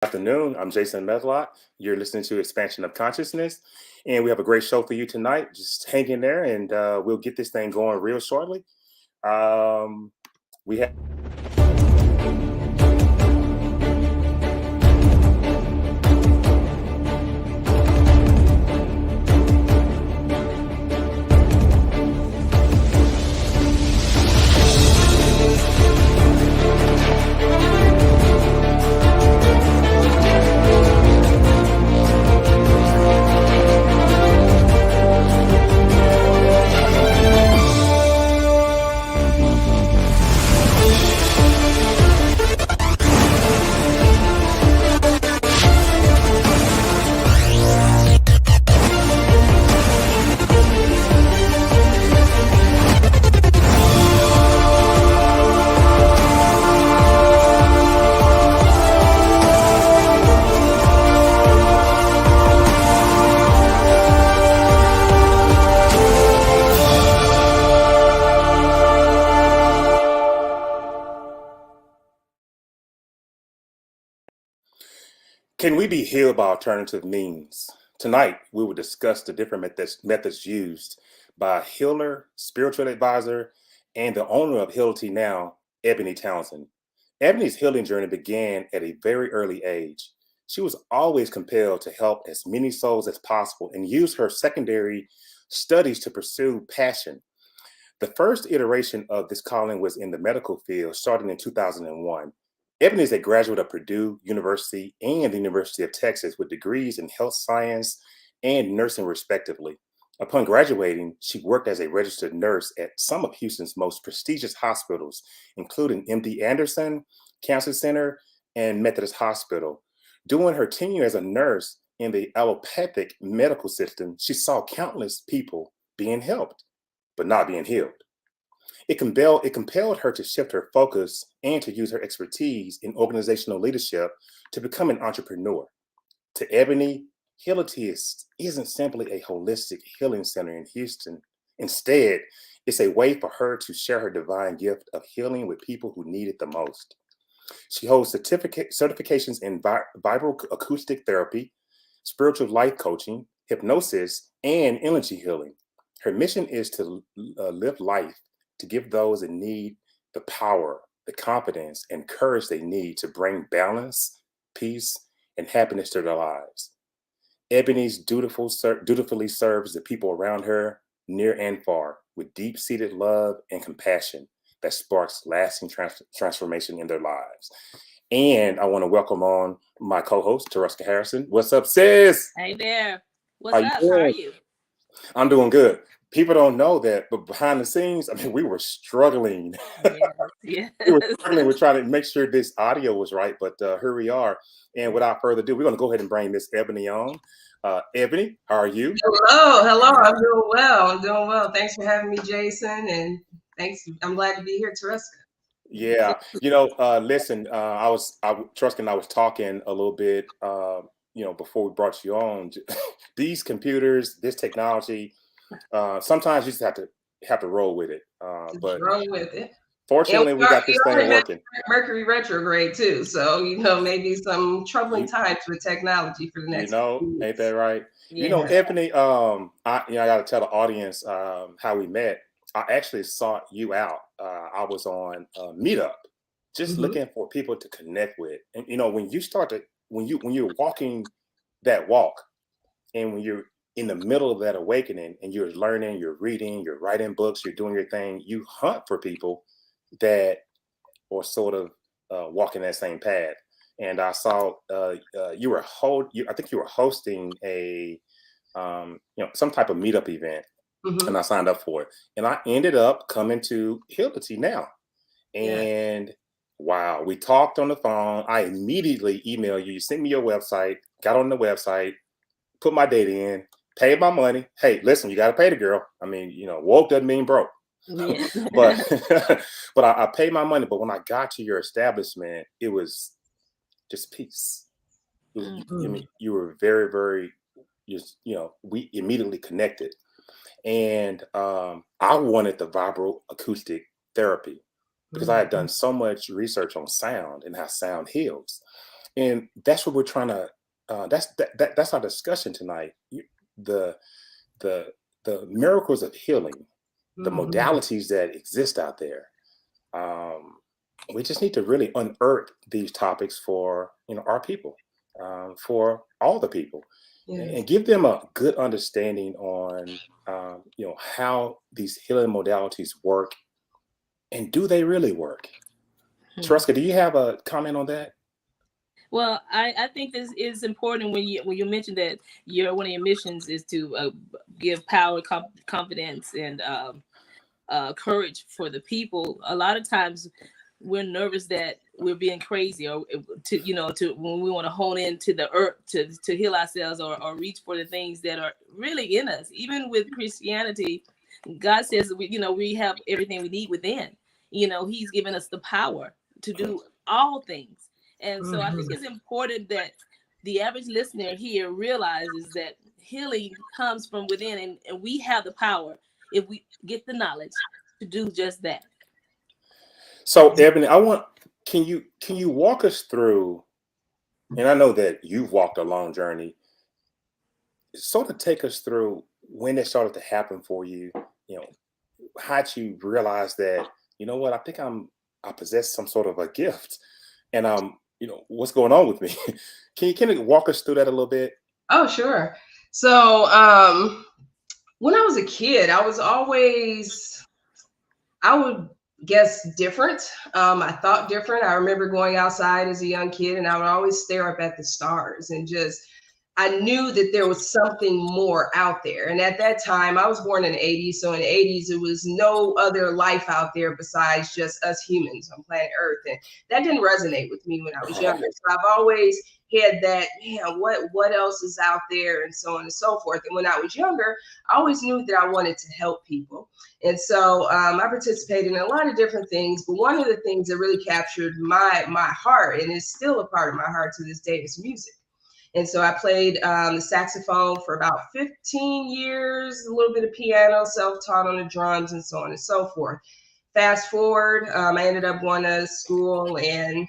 Afternoon. I'm Jason Medlock. You're listening to Expansion of Consciousness, and we have a great show for you tonight. Just hang in there, and we'll get this thing going real shortly. Um, we have. Can we be healed by alternative means? Tonight, we will discuss the different methods used by a healer, spiritual advisor, and the owner of Heality now, Ebony Townsend. Ebony's healing journey began at a very early age. She was always compelled to help as many souls as possible and used her secondary studies to pursue passion. The first iteration of this calling was in the medical field, starting in 2001. Ebony is a graduate of Purdue University and the University of Texas with degrees in health science and nursing, respectively. Upon graduating, she worked as a registered nurse at some of Houston's most prestigious hospitals, including MD Anderson Cancer Center and Methodist Hospital. During her tenure as a nurse in the allopathic medical system, she saw countless people being helped, but not being healed. It compelled her to shift her focus and to use her expertise in organizational leadership to become an entrepreneur. To Ebony, Heality isn't simply a holistic healing center in Houston. Instead, it's a way for her to share her divine gift of healing with people who need it the most. She holds certifications in vibroacoustic therapy, spiritual life coaching, hypnosis, and energy healing. Her mission is to live life, to give those in need the power, the confidence, and courage they need to bring balance, peace, and happiness to their lives. Ebony's dutifully serves the people around her, near and far, with deep-seated love and compassion that sparks lasting transformation in their lives. And I want to welcome on my co-host, Tereska Harrison. What's up, sis? Hey there. What's up? How are you? I'm doing good. People don't know that, but behind the scenes, I mean, we were struggling. Yes. We were struggling with trying to make sure this audio was right, but here we are. And without further ado, we're going to go ahead and bring Miss Ebony on. Ebony, how are you? Hello. I'm doing well. Thanks for having me, Jason, and thanks. I'm glad to be here, Tereska. Yeah, listen, Tereska and I was talking a little bit, before we brought you on. These computers, this technology. Sometimes you just have to roll with it. But roll with it. Fortunately, we got this thing working. Mercury retrograde too, so maybe some troubling times with technology for the next. Ain't that right? Yeah. Ebony. I got to tell the audience how we met. I actually sought you out. I was on Meetup, just looking for people to connect with. And when you're walking that walk, and when you're in the middle of that awakening and you're learning, you're reading, you're writing books, you're doing your thing, you hunt for people that are sort of walking that same path. And I saw I think you were hosting a some type of meetup event, and I signed up for it. And I ended up coming to Heality now. And wow, we talked on the phone. I immediately emailed you. You sent me your website, got on the website, put my data in, paid my money. Hey, listen, you got to pay the girl. I mean, woke doesn't mean broke. Yeah. but I paid my money. But when I got to your establishment, it was just peace. I mean, you were very, very, we immediately connected. And I wanted the vibroacoustic therapy because I had done so much research on sound and how sound heals. And that's what we're trying to. That's our discussion tonight. The the miracles of healing, the modalities that exist out there. We just need to really unearth these topics for our people, for all the people, and give them a good understanding on how these healing modalities work, and do they really work? Tereska, do you have a comment on that? Well, I think this is important when you mentioned that one of your missions is to give power, confidence, and courage for the people. A lot of times we're nervous that we're being crazy, or to when we want to hone into the earth to heal ourselves, or reach for the things that are really in us. Even with Christianity, God says we have everything we need within. He's given us the power to do all things. And so I think it's important that the average listener here realizes that healing comes from within, and we have the power, if we get the knowledge, to do just that. So, Ebony, can you walk us through, and I know that you've walked a long journey, sort of take us through when it started to happen for you, how'd you realize that, I think I possess some sort of a gift, and what's going on with me? Can you walk us through that a little bit? Oh, sure. So when I was a kid, I would guess different. I thought different. I remember going outside as a young kid, and I would always stare up at the stars, and I knew that there was something more out there. And at that time, I was born in the 80s. So in the 80s, it was no other life out there besides just us humans on planet Earth. And that didn't resonate with me when I was younger. So I've always had that, what else is out there, and so on and so forth. And when I was younger, I always knew that I wanted to help people. And so I participated in a lot of different things. But one of the things that really captured my heart, and is still a part of my heart to this day, is music. And so I played the saxophone for about 15 years, a little bit of piano, self-taught on the drums, and so on and so forth. Fast forward, I ended up going to school and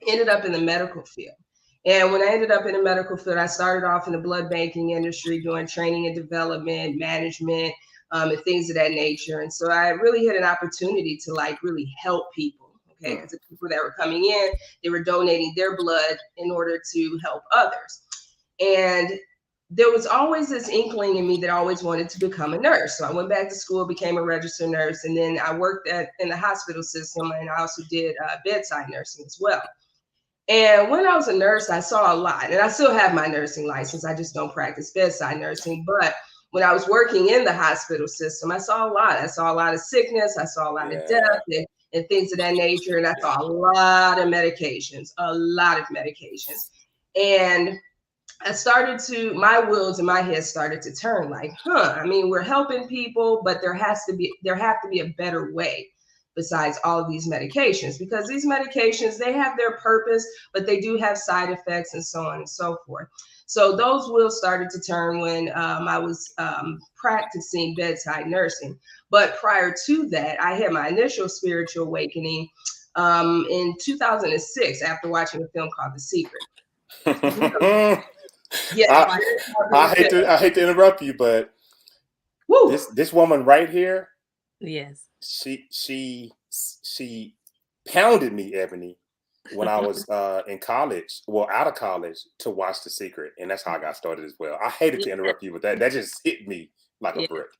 ended up in the medical field. And when I ended up in the medical field, I started off in the blood banking industry doing training and development, management, and things of that nature. And so I really had an opportunity to really help people. Okay, because the people that were coming in, they were donating their blood in order to help others. And there was always this inkling in me that I always wanted to become a nurse. So I went back to school, became a registered nurse, and then I worked in the hospital system, and I also did bedside nursing as well. And when I was a nurse, I saw a lot, and I still have my nursing license. I just don't practice bedside nursing. But when I was working in the hospital system, I saw a lot. I saw a lot of sickness. I saw a lot of death and things of that nature. And I saw a lot of medications. And my wheels in my head started to turn we're helping people, but there have to be a better way besides all of these medications, because these medications, they have their purpose, but they do have side effects and so on and so forth. So those wheels started to turn when I was practicing bedside nursing. But prior to that, I had my initial spiritual awakening in 2006 after watching a film called The Secret. Yeah, I hate to interrupt you, but this woman right here, yes, she pounded me, Ebony, when I was in college, out of college, to watch The Secret, and that's how I got started as well. I hated to interrupt you with that. That just hit me like a brick.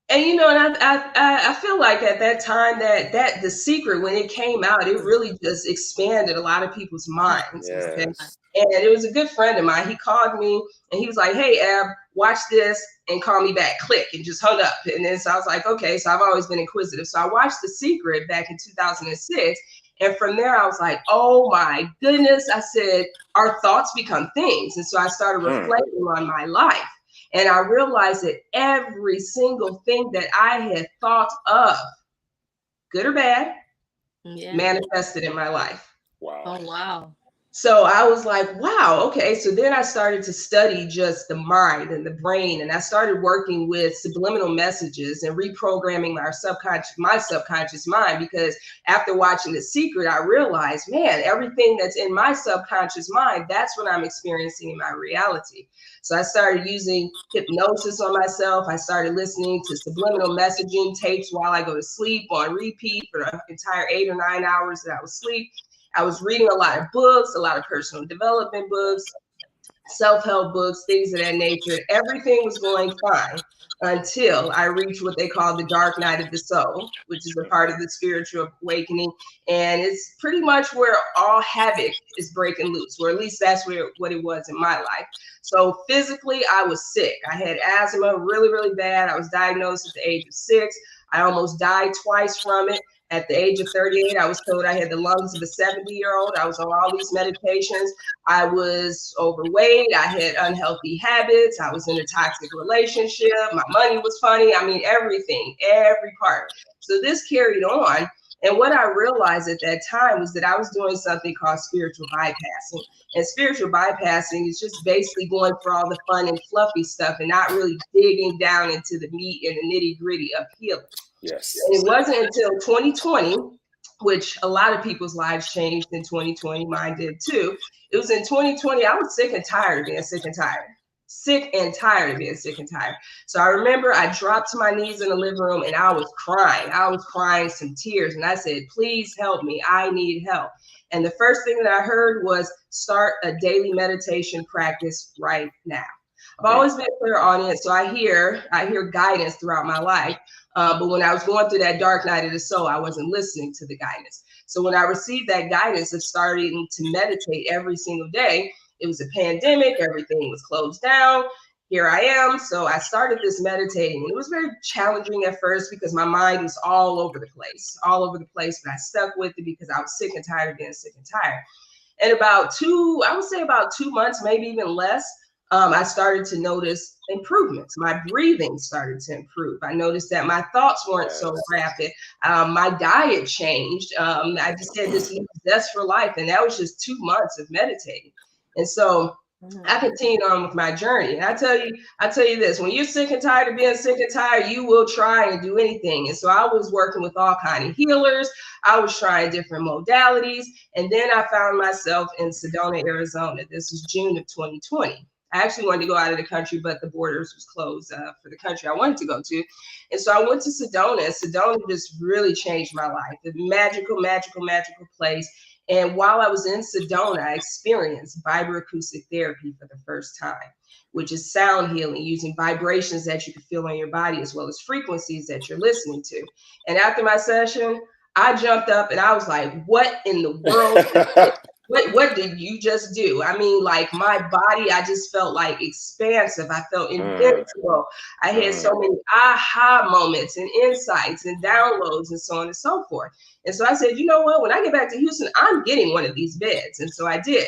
And and I feel like at that time that The Secret, when it came out, it really just expanded a lot of people's minds. Yes. And it was a good friend of mine. He called me and he was like, "Hey, Ab, watch this and call me back." Click, and just hung up. And then so I was like, okay. So I've always been inquisitive. So I watched The Secret back in 2006. And from there, I was like, oh my goodness. I said, our thoughts become things. And so I started reflecting on my life. And I realized that every single thing that I had thought of, good or bad, manifested in my life. Wow. Oh, wow. So I was like, wow, okay. So then I started to study just the mind and the brain. And I started working with subliminal messages and reprogramming my subconscious mind, because after watching The Secret, I realized, man, everything that's in my subconscious mind, that's what I'm experiencing in my reality. So I started using hypnosis on myself. I started listening to subliminal messaging tapes while I go to sleep on repeat for the entire 8 or 9 hours that I was asleep. I was reading a lot of books, a lot of personal development books, self-help books, things of that nature. Everything was going fine until I reached what they call the dark night of the soul, which is a part of the spiritual awakening. And it's pretty much where all havoc is breaking loose, or at least that's what it was in my life. So physically, I was sick. I had asthma really, really bad. I was diagnosed at the age of 6. I almost died twice from it. At the age of 38, I was told I had the lungs of a 70-year-old. I was on all these medications. I was overweight. I had unhealthy habits. I was in a toxic relationship. My money was funny. I mean, everything, every part. So this carried on. And what I realized at that time was that I was doing something called spiritual bypassing. And spiritual bypassing is just basically going for all the fun and fluffy stuff and not really digging down into the meat and the nitty gritty of healing. Yes. And it wasn't until 2020, which a lot of people's lives changed in 2020. Mine did too. It was in 2020. I was sick and tired of being sick and tired. Sick and tired of being sick and tired. So I remember I dropped to my knees in the living room and I was crying. I was crying some tears. And I said, please help me. I need help. And the first thing that I heard was start a daily meditation practice right now. I've always been a clear audience, so I hear guidance throughout my life. But when I was going through that dark night of the soul, I wasn't listening to the guidance. So when I received that guidance of starting to meditate every single day, it was a pandemic, everything was closed down. Here I am. So I started this meditating. It was very challenging at first because my mind was all over the place, but I stuck with it because I was sick and tired of being sick and tired. And about 2 months, maybe even less, I started to notice improvements. My breathing started to improve. I noticed that my thoughts weren't so rapid. My diet changed. I just had this zest for life. And that was just 2 months of meditating. And so I continued on with my journey. And I tell you this, when you're sick and tired of being sick and tired, you will try and do anything. And so I was working with all kinds of healers. I was trying different modalities. And then I found myself in Sedona, Arizona. This was June of 2020. I actually wanted to go out of the country, but the borders was closed for the country I wanted to go to. And so I went to Sedona. Sedona just really changed my life. A magical, magical, magical place. And while I was in Sedona, I experienced vibroacoustic therapy for the first time, which is sound healing using vibrations that you can feel on your body as well as frequencies that you're listening to. And after my session, I jumped up and I was like, what in the world? What did you just do? I mean, like my body, I just felt like expansive. I felt invincible. I had so many aha moments and insights and downloads and so on and so forth. And so I said, you know what? When I get back to Houston, I'm getting one of these beds. And so I did.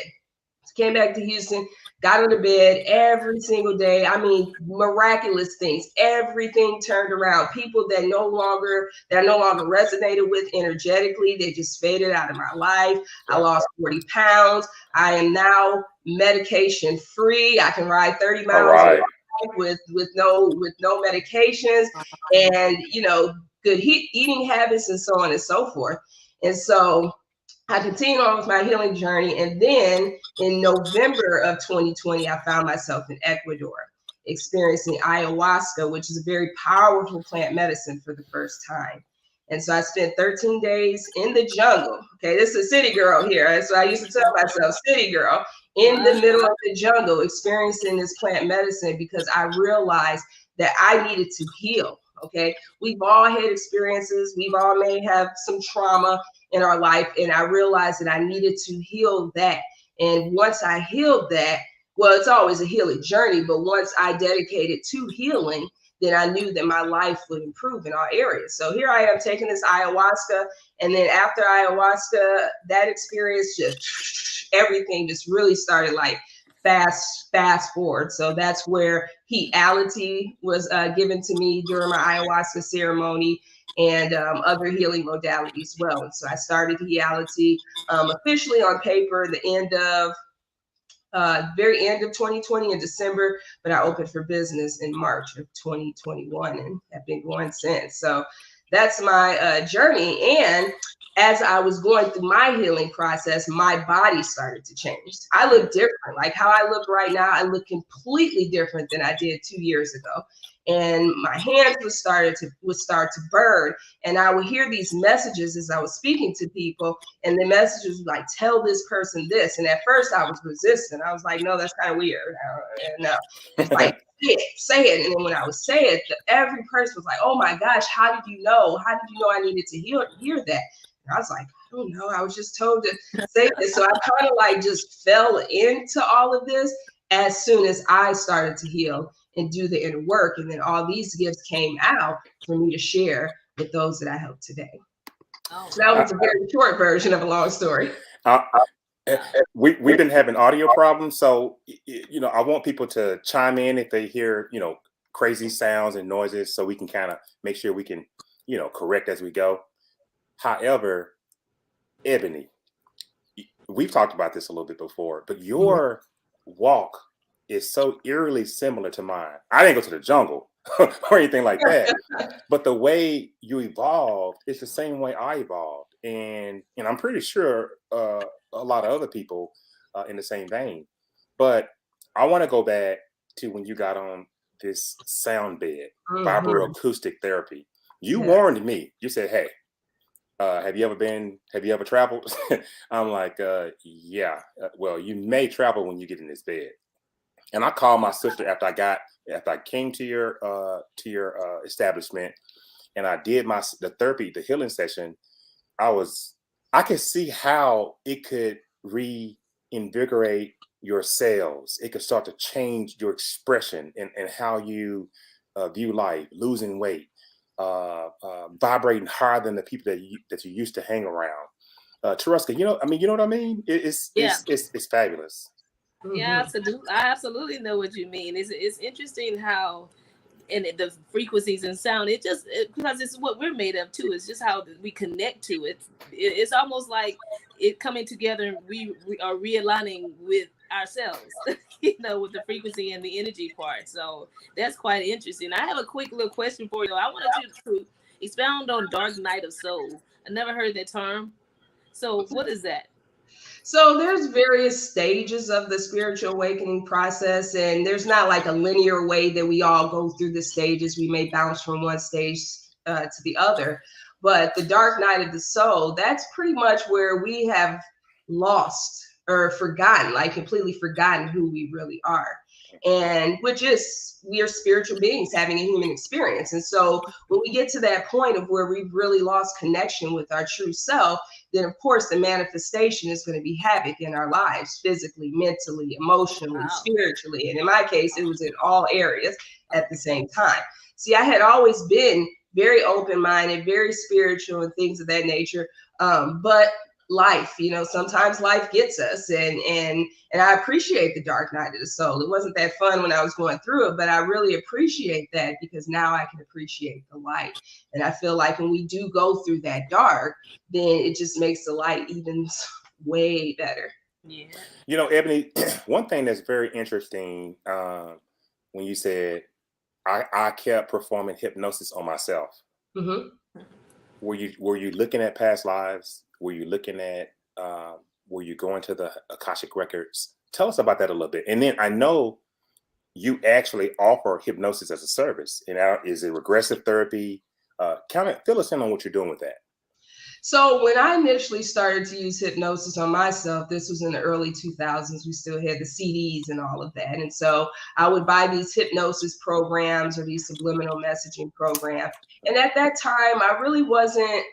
Came back to Houston, got on the bed every single day. I mean, miraculous things. Everything turned around. People that no longer resonated with energetically, they just faded out of my life. I lost 40 pounds. I am now medication free. I can ride 30 miles with no medications, and good eating habits and so on and so forth. And so I continued on with my healing journey. And then in November of 2020, I found myself in Ecuador experiencing ayahuasca, which is a very powerful plant medicine for the first time. And so I spent 13 days in the jungle. Okay, this is a city girl here. So I used to tell myself, city girl, in the middle of the jungle, experiencing this plant medicine because I realized that I needed to heal. Okay, we've all had experiences. We've all may have some trauma in our life. And I realized that I needed to heal that. And once I healed that, well, it's always a healing journey, but once I dedicated to healing, then I knew that my life would improve in all areas. So here I am taking this ayahuasca. And then after ayahuasca, that experience, just everything just really started like fast forward. So that's where Heality was given to me during my ayahuasca ceremony. and other healing modalities as well. And so I started Heality officially on paper the very end of 2020 in December, but I opened for business in March of 2021 and have been going since. So that's my journey. And as I was going through my healing process, my body started to change. I look different. Like how I look right now, I look completely different than I did 2 years ago. And my hands would start to burn. And I would hear these messages as I was speaking to people. And the messages would like, tell this person this. And at first I was resistant. I was like, no, that's kind of weird. No, it's like, say it. And then when I would say it, every person was like, oh my gosh, how did you know? How did you know I needed to hear that? And I was like, I don't know. I was just told to say this. So I kind of like just fell into all of this as soon as I started to heal and do the inner work. And then all these gifts came out for me to share with those that I help today. Oh. So that was a very short version of a long story. We've been having audio problems. So, I want people to chime in if they hear, crazy sounds and noises, so we can kind of make sure we can, correct as we go. However, Ebony, we've talked about this a little bit before, but your walk is so eerily similar to mine. I didn't go to the jungle or anything like that, but the way you evolved is the same way I evolved. And I'm pretty sure a lot of other people in the same vein. But I want to go back to when you got on this sound bed, vibroacoustic therapy. You warned me. You said, hey, have you ever traveled? I'm like, yeah. Well, you may travel when you get in this bed. And I called my sister after I came to your establishment, and I did the therapy, the healing session. I could see how it could reinvigorate your cells. It could start to change your expression and how you view life, losing weight, vibrating higher than the people that you used to hang around. Tereska, you know what I mean? It's fabulous. Yeah, absolutely. I absolutely know what you mean. It's interesting how, and the frequencies and sound, because it's what we're made of too. It's just how we connect to it. It's almost like it coming together, and we are realigning with ourselves, with the frequency and the energy part. So that's quite interesting. I have a quick little question for you. I wanted you to expound on dark night of soul. I never heard that term. So what is that? So there's various stages of the spiritual awakening process, and there's not like a linear way that we all go through the stages. We may bounce from one stage to the other, but the dark night of the soul, that's pretty much where we have lost or forgotten, like completely forgotten who we really are. And which is, we are spiritual beings having a human experience. And so when we get to that point of where we've really lost connection with our true self, then of course the manifestation is going to be havoc in our lives, physically, mentally, emotionally, spiritually. And in my case, it was in all areas at the same time. See, I had always been very open-minded, very spiritual and things of that nature. But life, sometimes life gets us, and I appreciate the dark night of the soul. It wasn't that fun when I was going through it, but I really appreciate that, because now I can appreciate the light. And I feel like when we do go through that dark, then it just makes the light even way better. Yeah. Ebony, one thing that's very interesting, when you said I kept performing hypnosis on myself. Mm-hmm. Were you looking at past lives? Were you looking at, were you going to the Akashic records? Tell us about that a little bit. And then I know you actually offer hypnosis as a service. And is it regressive therapy? Fill us in on what you're doing with that. So when I initially started to use hypnosis on myself, this was in the early 2000s. We still had the CDs and all of that. And so I would buy these hypnosis programs or these subliminal messaging programs. And at that time, I really wasn't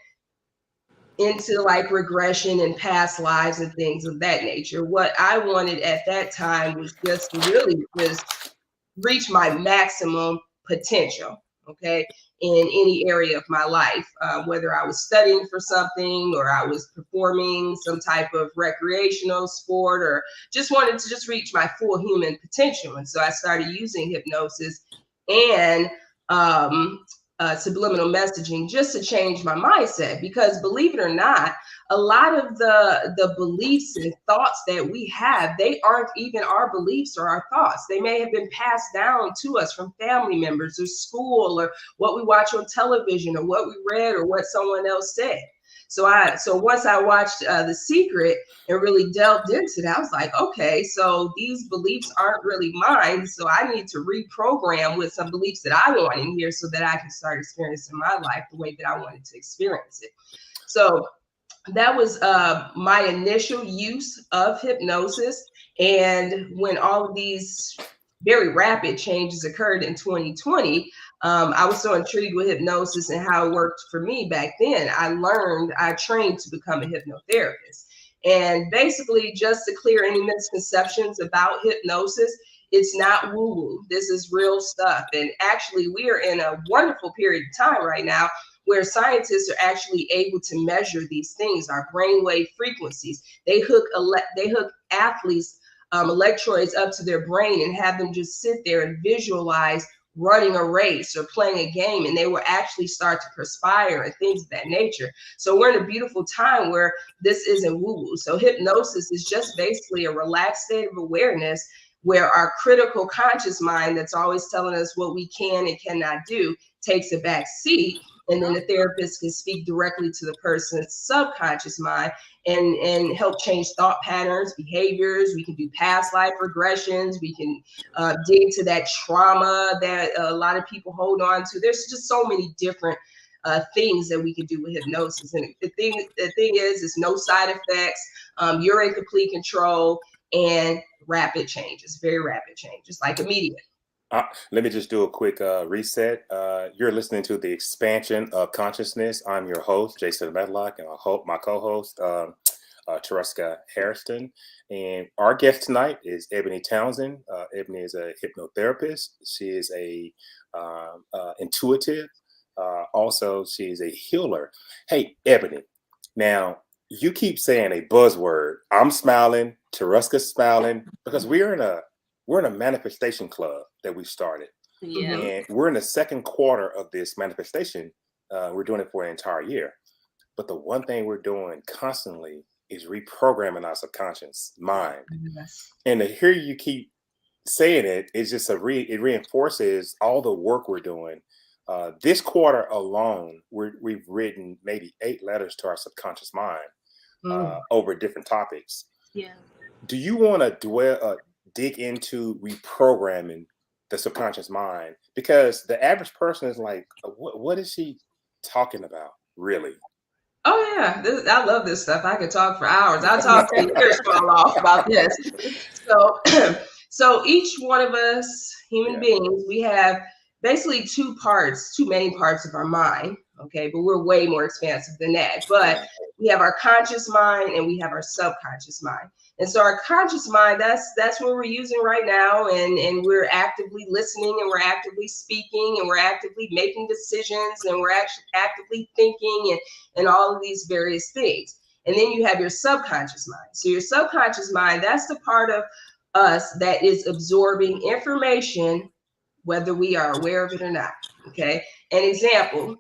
into like regression and past lives and things of that nature. What I wanted at that time was just to really just reach my maximum potential, okay, in any area of my life, whether I was studying for something or I was performing some type of recreational sport, or just wanted to just reach my full human potential. And so I started using hypnosis, and subliminal messaging just to change my mindset, because believe it or not, a lot of the beliefs and thoughts that we have, they aren't even our beliefs or our thoughts. They may have been passed down to us from family members or school or what we watch on television or what we read or what someone else said. So once I watched The Secret and really delved into that, I was like, okay, so these beliefs aren't really mine. So I need to reprogram with some beliefs that I want in here so that I can start experiencing my life the way that I wanted to experience it. So that was my initial use of hypnosis. And when all of these very rapid changes occurred in 2020, I was so intrigued with hypnosis and how it worked for me back then. I trained to become a hypnotherapist. And basically, just to clear any misconceptions about hypnosis, it's not woo-woo. This is real stuff. And actually, we are in a wonderful period of time right now where scientists are actually able to measure these things, our brainwave frequencies. They hook athletes electrodes up to their brain and have them just sit there and visualize running a race or playing a game, and they will actually start to perspire and things of that nature. So we're in a beautiful time where this isn't woo-woo. So hypnosis is just basically a relaxed state of awareness where our critical conscious mind that's always telling us what we can and cannot do takes a back seat. And then the therapist can speak directly to the person's subconscious mind and help change thought patterns, behaviors. We can do past life regressions. We can dig to that trauma that a lot of people hold on to. There's just so many different things that we can do with hypnosis. And the thing is no side effects. You're in complete control, and rapid changes, very rapid changes, like immediate. Let me just do a quick reset. You're listening to The Expansion of Consciousness. I'm your host, Jason Medlock, and my co-host, Tereska Harrison. And our guest tonight is Ebony Townsend. Ebony is a hypnotherapist. She is a intuitive. Also, she is a healer. Hey, Ebony, now you keep saying a buzzword. I'm smiling, Tereska's smiling, because we're in a manifestation club that we started. Yeah. And we're in the second quarter of this manifestation. We're doing it for an entire year. But the one thing we're doing constantly is reprogramming our subconscious mind. Yes. And to hear you keep saying it, it's just it reinforces all the work we're doing. This quarter alone, we've written maybe 8 letters to our subconscious mind over different topics. Yeah. Do you want to dig into reprogramming the subconscious mind? Because the average person is like, what is she talking about, really? Oh yeah, I love this stuff. I could talk for hours. I'll talk to your ears fall off about this. So each one of us, human beings, we have basically two main parts of our mind. Okay, but we're way more expansive than that. But we have our conscious mind and we have our subconscious mind. And so our conscious mind, that's what we're using right now. And we're actively listening, and we're actively speaking, and we're actively making decisions, and we're actually actively thinking and all of these various things. And then you have your subconscious mind. So your subconscious mind, that's the part of us that is absorbing information, whether we are aware of it or not. Okay. An example,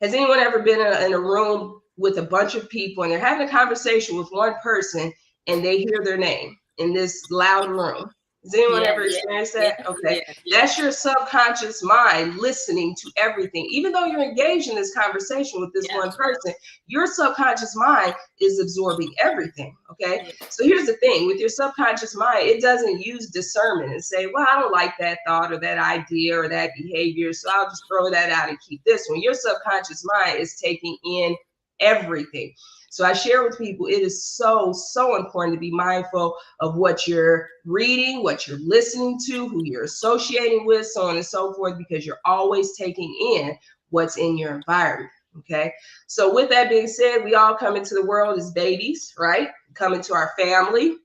has anyone ever been in a room with a bunch of people and they're having a conversation with one person and they hear their name in this loud room? Has anyone ever experienced that? Okay. That's your subconscious mind listening to everything. Even though you're engaged in this conversation with this one person, your subconscious mind is absorbing everything. Okay. So here's the thing with your subconscious mind, it doesn't use discernment and say, well, I don't like that thought or that idea or that behavior, so I'll just throw that out and keep this one. Your subconscious mind is taking in everything. So I share with people, it is so, so important to be mindful of what you're reading, what you're listening to, who you're associating with, so on and so forth, because you're always taking in what's in your environment. Okay. So with that being said, we all come into the world as babies, right? Come into our family.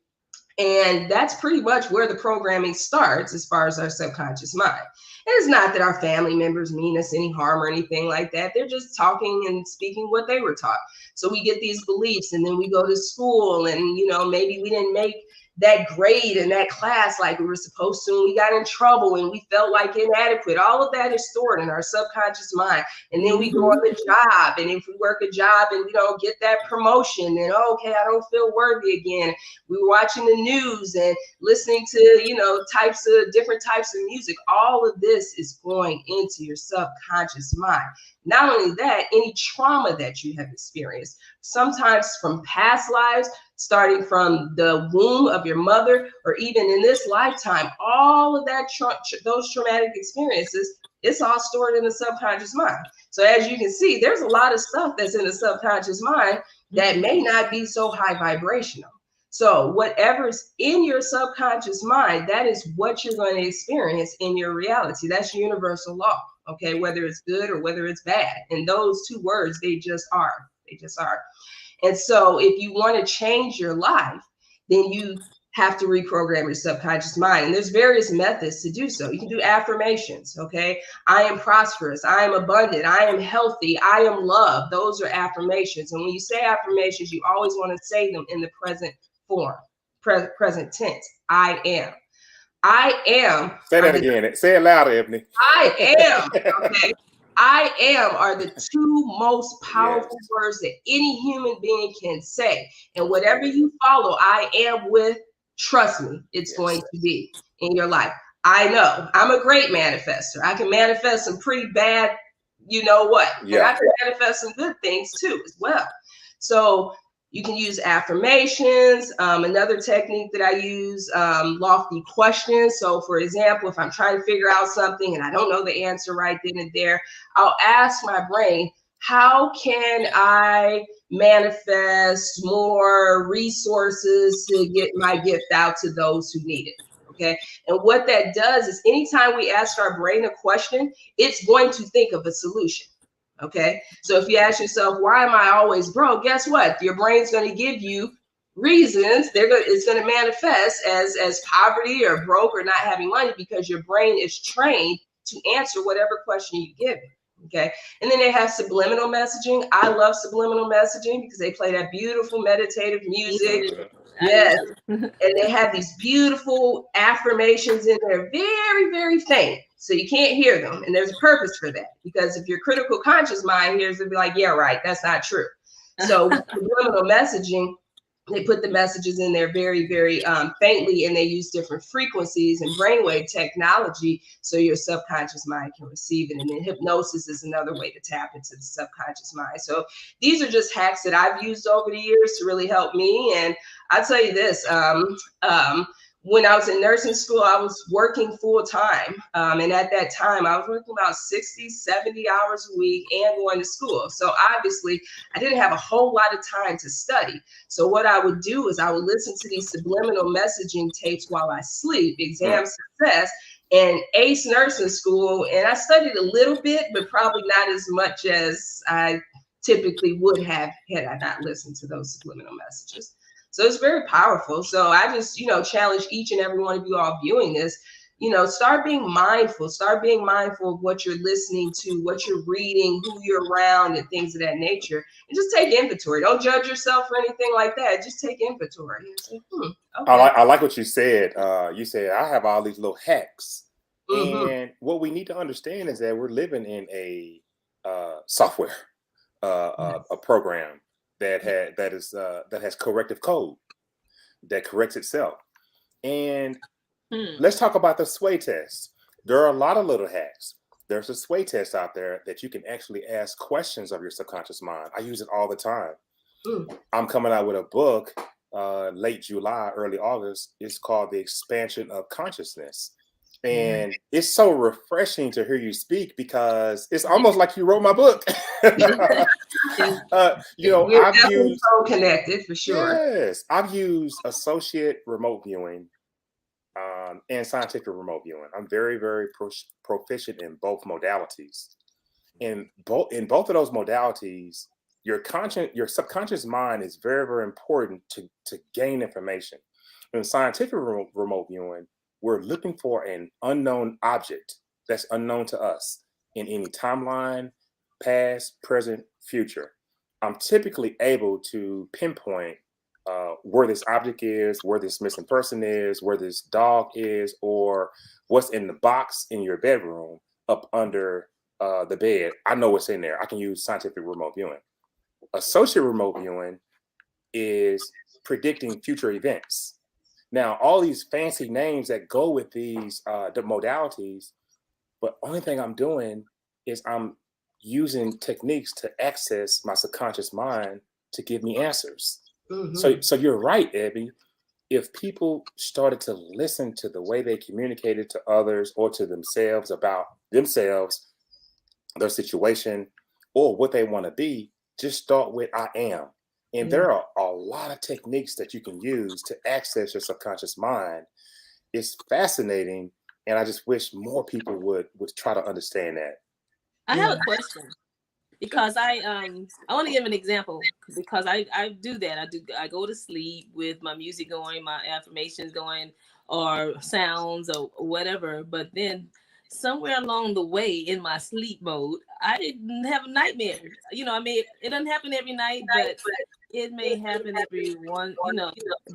And that's pretty much where the programming starts as far as our subconscious mind. And it's not that our family members mean us any harm or anything like that. They're just talking and speaking what they were taught. So we get these beliefs, and then we go to school, and maybe we didn't make that grade in that class like we were supposed to, and we got in trouble and we felt like inadequate. All of that is stored in our subconscious mind. And then we go on the job, and if we work a job and we don't get that promotion, then okay, I don't feel worthy again. We were watching the news and listening to, different types of music. All of this is going into your subconscious mind. Not only that, any trauma that you have experienced, sometimes from past lives, starting from the womb of your mother, or even in this lifetime, all of that, those traumatic experiences, it's all stored in the subconscious mind. So as you can see, there's a lot of stuff that's in the subconscious mind that may not be so high vibrational. So whatever's in your subconscious mind, that is what you're going to experience in your reality. That's universal law, okay? Whether it's good or whether it's bad. And those two words, they just are. They just are. And so if you want to change your life, then you have to reprogram your subconscious mind. And there's various methods to do so. You can do affirmations, okay? I am prosperous. I am abundant. I am healthy. I am loved. Those are affirmations. And when you say affirmations, you always want to say them in the present form, present tense. I am. I am. Say that again. Say it louder, Ebony. I am. Okay. I am are the two most powerful words that any human being can say. And whatever you follow, I am with, trust me, it's going to be in your life. I know I'm a great manifester. I can manifest some pretty bad, you know what, but I can manifest some good things too as well. So you can use affirmations. Another technique that I use, lofty questions. So for example, if I'm trying to figure out something and I don't know the answer right then and there, I'll ask my brain, how can I manifest more resources to get my gift out to those who need it? Okay. And what that does is anytime we ask our brain a question, it's going to think of a solution. Okay. So if you ask yourself, why am I always broke? Guess what? Your brain's going to give you reasons. It's going to manifest as poverty or broke or not having money, because your brain is trained to answer whatever question you give it. Okay. And then they have subliminal messaging. I love subliminal messaging because they play that beautiful meditative music. Yes. And they have these beautiful affirmations in there, very, very faint. So you can't hear them. And there's a purpose for that, because if your critical conscious mind hears it, be like, yeah, right, that's not true. So subliminal messaging, they put the messages in there very, very faintly, and they use different frequencies and brainwave technology so your subconscious mind can receive it. And then hypnosis is another way to tap into the subconscious mind. So these are just hacks that I've used over the years to really help me. And I'll tell you this, when I was in nursing school, I was working full time. And at that time, I was working about 60, 70 hours a week and going to school. So obviously, I didn't have a whole lot of time to study. So what I would do is I would listen to these subliminal messaging tapes while I sleep, exam success, and ace nursing school. And I studied a little bit, but probably not as much as I typically would have had I not listened to those subliminal messages. So it's very powerful. So I just, challenge each and every one of you all viewing this, start being mindful of what you're listening to, what you're reading, who you're around, and things of that nature. And just take inventory. Don't judge yourself or anything like that. Just take inventory. Say, okay. I like what you said. You said, I have all these little hacks. Mm-hmm. And what we need to understand is that we're living in a software, a program that has corrective code that corrects itself. And let's talk about the sway test. There are a lot of little hacks. There's a sway test out there that you can actually ask questions of your subconscious mind. I use it all the time. I'm coming out with a book late July, early August. It's called The Expansion of Consciousness. And it's so refreshing to hear you speak, because it's almost like you wrote my book. We're definitely so connected, for sure. Yes, I've used associate remote viewing and scientific remote viewing. I'm very, very proficient in both modalities. In both of those modalities, your subconscious mind is very, very important to gain information. In scientific remote viewing, we're looking for an unknown object that's unknown to us in any timeline, past, present, future. I'm typically able to pinpoint where this object is, where this missing person is, where this dog is, or what's in the box in your bedroom up under the bed. I know what's in there. I can use scientific remote viewing. Associate remote viewing is predicting future events. Now, all these fancy names that go with these the modalities, but only thing I'm doing is I'm using techniques to access my subconscious mind to give me answers. So you're right, Ebony. If people started to listen to the way they communicated to others or to themselves about themselves, their situation, or what they want to be, just start with I am. And there are a lot of techniques that you can use to access your subconscious mind. It's fascinating, and I just wish more people would try to understand that. I have a question, because I want to give an example, because I do that. I go to sleep with my music going, my affirmations going, or sounds or whatever. But then somewhere along the way in my sleep mode, I didn't have a nightmare. I mean, it doesn't happen every night, but it may happen every one,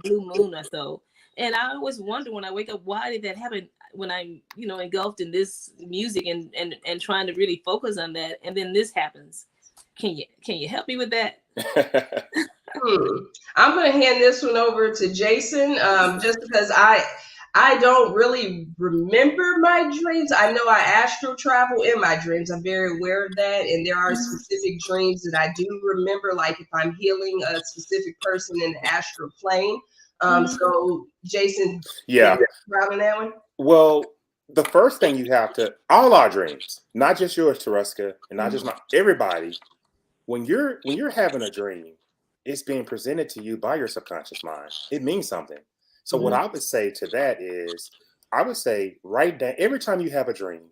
blue moon or so. And I always wonder when I wake up, why did that happen when I'm, engulfed in this music and trying to really focus on that, and then this happens. Can you help me with that? I'm going to hand this one over to Jason, just because I don't really remember my dreams. I know I astral travel in my dreams. I'm very aware of that. And there are specific dreams that I do remember, like if I'm healing a specific person in the astral plane. So Jason, yeah, on that one. Well, the first thing you have to, all our dreams, not just yours, Tereska, and not just everybody, when you're having a dream, it's being presented to you by your subconscious mind. It means something. So what I would say to that is, I would say write down, every time you have a dream,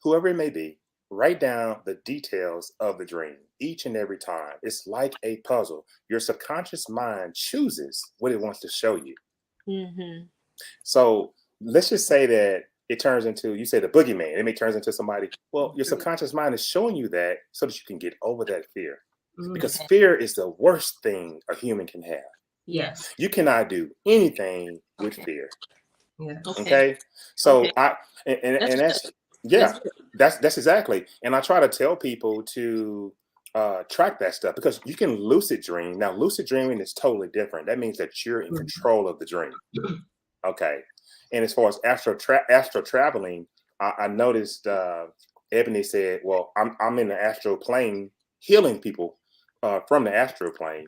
whoever it may be, write down the details of the dream each and every time. It's like a puzzle. Your subconscious mind chooses what it wants to show you. So let's just say that it turns into, you say the boogeyman, it may turn into somebody. Well, your subconscious mind is showing you that so that you can get over that fear. Because fear is the worst thing a human can have. Yes. You cannot do anything with fear. Yeah. Okay. So that's exactly. And I try to tell people to track that stuff, because you can lucid dream. Now, lucid dreaming is totally different. That means that you're in control of the dream. Okay. And as far as astral traveling, I noticed Ebony said, well, I'm in the astral plane healing people from the astral plane.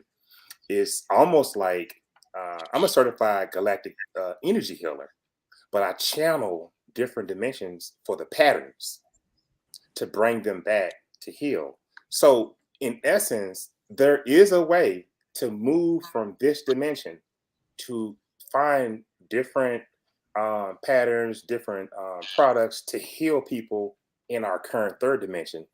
It's almost like I'm a certified galactic energy healer, but I channel different dimensions for the patterns to bring them back to heal. So in essence, there is a way to move from this dimension to find different patterns, different products to heal people in our current third dimension.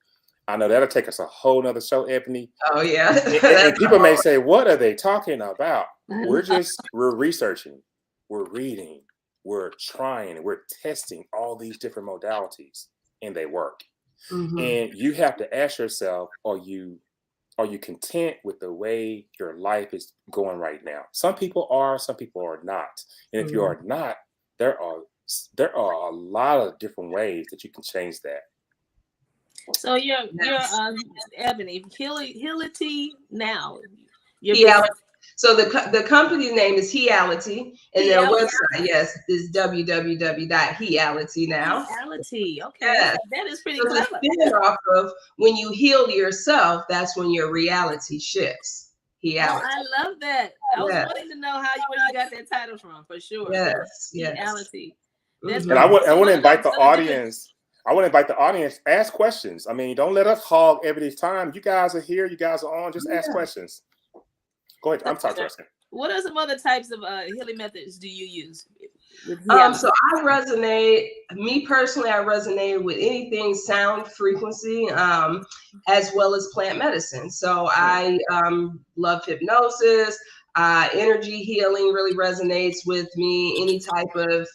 I know that'll take us a whole nother show, Ebony. Oh yeah. And people may say, what are they talking about? We're researching, we're reading, we're trying, we're testing all these different modalities, and they work. And you have to ask yourself, are you content with the way your life is going right now? Some people are, some people are not. And if you are not, there are a lot of different ways that you can change that. So you're Ebony, Heality now. So the company name is Heality, and their website, is www.heality now. Heality, okay. Yes. That is pretty so clever. Off of when you heal yourself, that's when your reality shifts. Heality. Oh, I love wondering I was wanting to know where you got that title from, for sure. Yes. Heality. And I want to invite the audience. I want to invite the audience, ask questions. I mean, don't let us hog everybody's time. You guys are here. You guys are on. Just ask questions. Go ahead. I'm sorry, Tereska. What are some other types of healing methods do you use? So I resonate with anything sound frequency, as well as plant medicine. So I love hypnosis. Energy healing really resonates with me. Any type of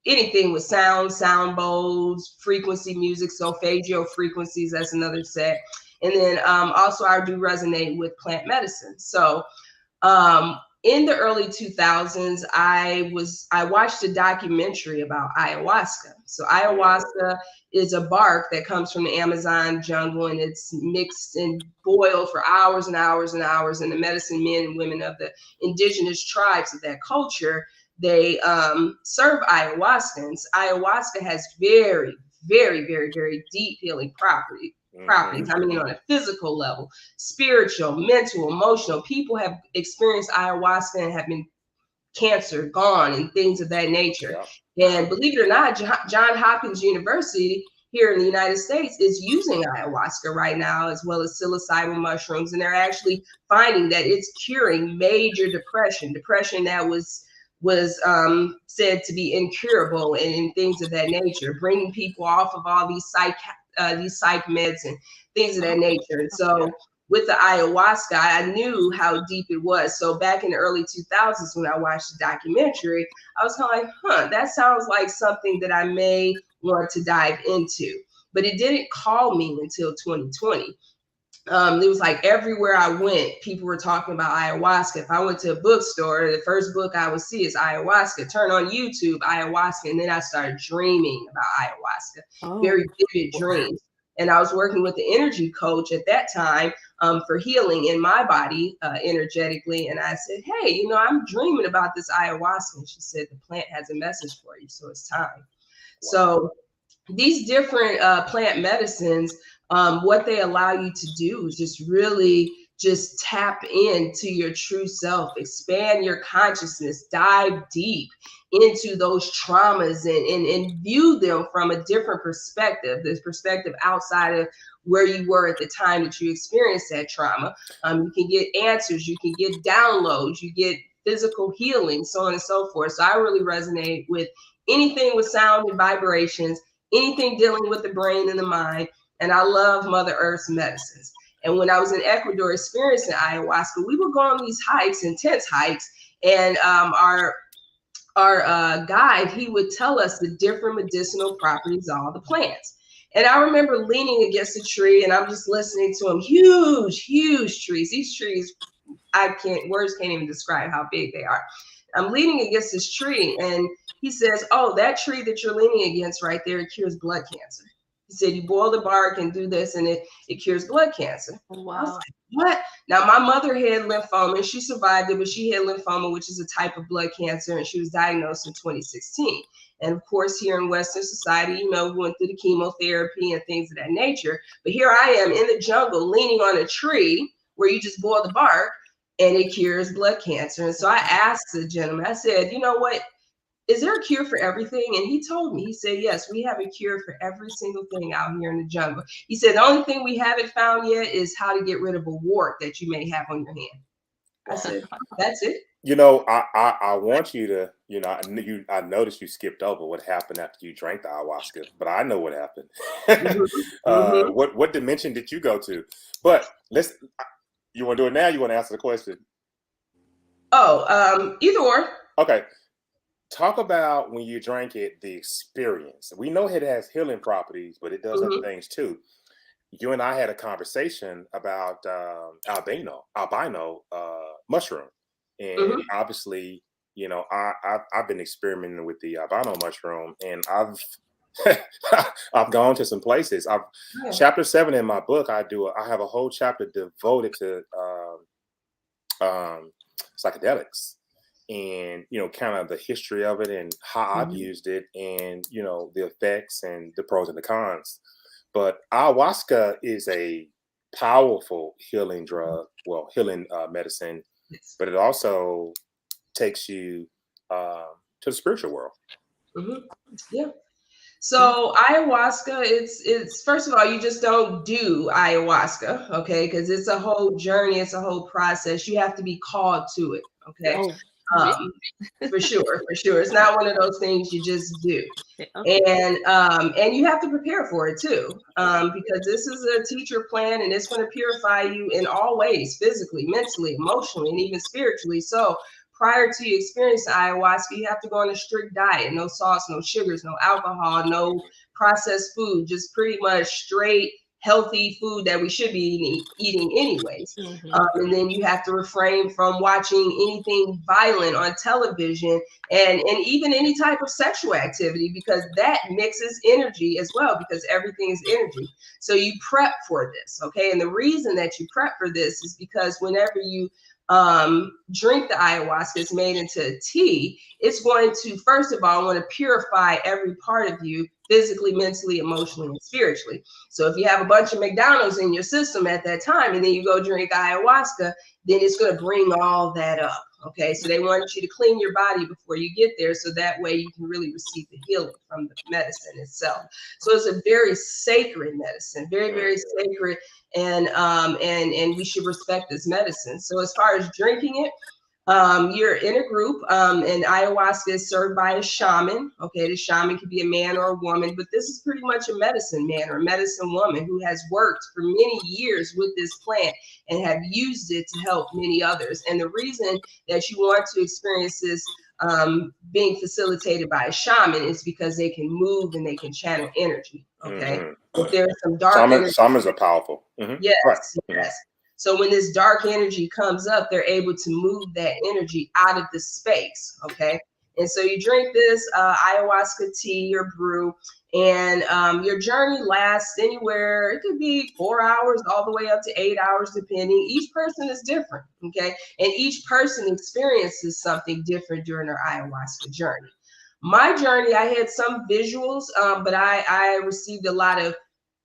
anything with sound bowls, frequency music, solfeggio frequencies, that's another set. And then also I do resonate with plant medicine. So in the early 2000s, I watched a documentary about ayahuasca. So ayahuasca is a bark that comes from the Amazon jungle, and it's mixed and boiled for hours and hours and hours. And the medicine men and women of the indigenous tribes of that culture, they serve ayahuasca. And ayahuasca has very, very, very, very deep healing properties. I mean, on a physical level, spiritual, mental, emotional. People have experienced ayahuasca and have been cancer gone and things of that nature. Yeah. And believe it or not, John Hopkins University here in the United States is using ayahuasca right now, as well as psilocybin mushrooms. And they're actually finding that it's curing major depression that was said to be incurable and things of that nature, bringing people off of all these psych meds and things of that nature. And so with the ayahuasca, I knew how deep it was. So back in the early 2000s, when I watched the documentary, I was kind of like, that sounds like something that I may want to dive into. But it didn't call me until 2020. It was like everywhere I went, people were talking about ayahuasca. If I went to a bookstore, the first book I would see is ayahuasca. Turn on YouTube, ayahuasca. And then I started dreaming about ayahuasca, very vivid dreams. And I was working with the energy coach at that time for healing in my body energetically. And I said, hey, I'm dreaming about this ayahuasca. And she said, the plant has a message for you, so it's time. Wow. So these different plant medicines, what they allow you to do is just really just tap into your true self, expand your consciousness, dive deep into those traumas and view them from a different perspective, this perspective outside of where you were at the time that you experienced that trauma. You can get answers, you can get downloads, you get physical healing, so on and so forth. So I really resonate with anything with sound and vibrations, anything dealing with the brain and the mind. And I love Mother Earth's medicines. And when I was in Ecuador experiencing ayahuasca, we would go on these hikes, intense hikes, and our guide, he would tell us the different medicinal properties of all the plants. And I remember leaning against a tree, and I'm just listening to him. Huge, huge trees. These trees, words can't even describe how big they are. I'm leaning against this tree, and he says, oh, that tree that you're leaning against right there, it cures blood cancer. He said, you boil the bark and do this, and it cures blood cancer. Wow. I was like, what? Now, my mother had lymphoma, and she survived it, but she had lymphoma, which is a type of blood cancer, and she was diagnosed in 2016. And of course, here in Western society, we went through the chemotherapy and things of that nature. But here I am in the jungle, leaning on a tree where you just boil the bark, and it cures blood cancer. And so I asked the gentleman, I said, you know what? Is there a cure for everything? And he told me, he said, yes, we have a cure for every single thing out here in the jungle. He said, the only thing we haven't found yet is how to get rid of a wart that you may have on your hand. I said, that's it. I want you to, I noticed you skipped over what happened after you drank the ayahuasca, but I know what happened. What dimension did you go to? But you want to do it now? You want to answer the question? Either or. Okay. Talk about when you drank it, the experience. We know it has healing properties, but it does other things too. You and I had a conversation about albino mushroom, and obviously, I've been experimenting with the albino mushroom, and I've gone to some places. Chapter 7 in my book, I have a whole chapter devoted to psychedelics. And, kind of the history of it and how I've used it and, the effects and the pros and the cons. But ayahuasca is a powerful healing drug, healing medicine, but it also takes you to the spiritual world. Yeah. So ayahuasca, it's first of all, you just don't do ayahuasca, okay? Because it's a whole journey, it's a whole process. You have to be called to it, okay? For sure. It's not one of those things you just do. And you have to prepare for it too, because this is a teacher plan, and it's going to purify you in all ways, physically, mentally, emotionally, and even spiritually. So prior to you experiencing ayahuasca, you have to go on a strict diet, no sauce, no sugars, no alcohol, no processed food, just pretty much straight healthy food that we should be eating anyways. Mm-hmm. And then you have to refrain from watching anything violent on television and even any type of sexual activity, because that mixes energy as well, because everything is energy. So you prep for this, okay? And the reason that you prep for this is because whenever you drink the ayahuasca, it's made into tea, it's going to, first of all, want to purify every part of you physically, mentally, emotionally, and spiritually. So if you have a bunch of McDonald's in your system at that time, and then you go drink ayahuasca, then it's going to bring all that up. Okay, so they want you to clean your body before you get there, so that way you can really receive the healing from the medicine itself. So it's a very sacred medicine, very, very sacred, and we should respect this medicine. So as far as drinking it, you're in a group, and ayahuasca is served by a shaman. Okay, the shaman could be a man or a woman, but this is pretty much a medicine man or a medicine woman who has worked for many years with this plant and have used it to help many others. And the reason that you want to experience this being facilitated by a shaman is because they can move and they can channel energy. Okay, if there's some dark energy, shamans are powerful. Yes, right. Yes. So when this dark energy comes up, they're able to move that energy out of the space, okay? And so you drink this ayahuasca tea or brew, and your journey lasts anywhere. It could be 4 hours all the way up to 8 hours, depending. Each person is different, okay? And each person experiences something different during their ayahuasca journey. My journey, I had some visuals, but I received a lot of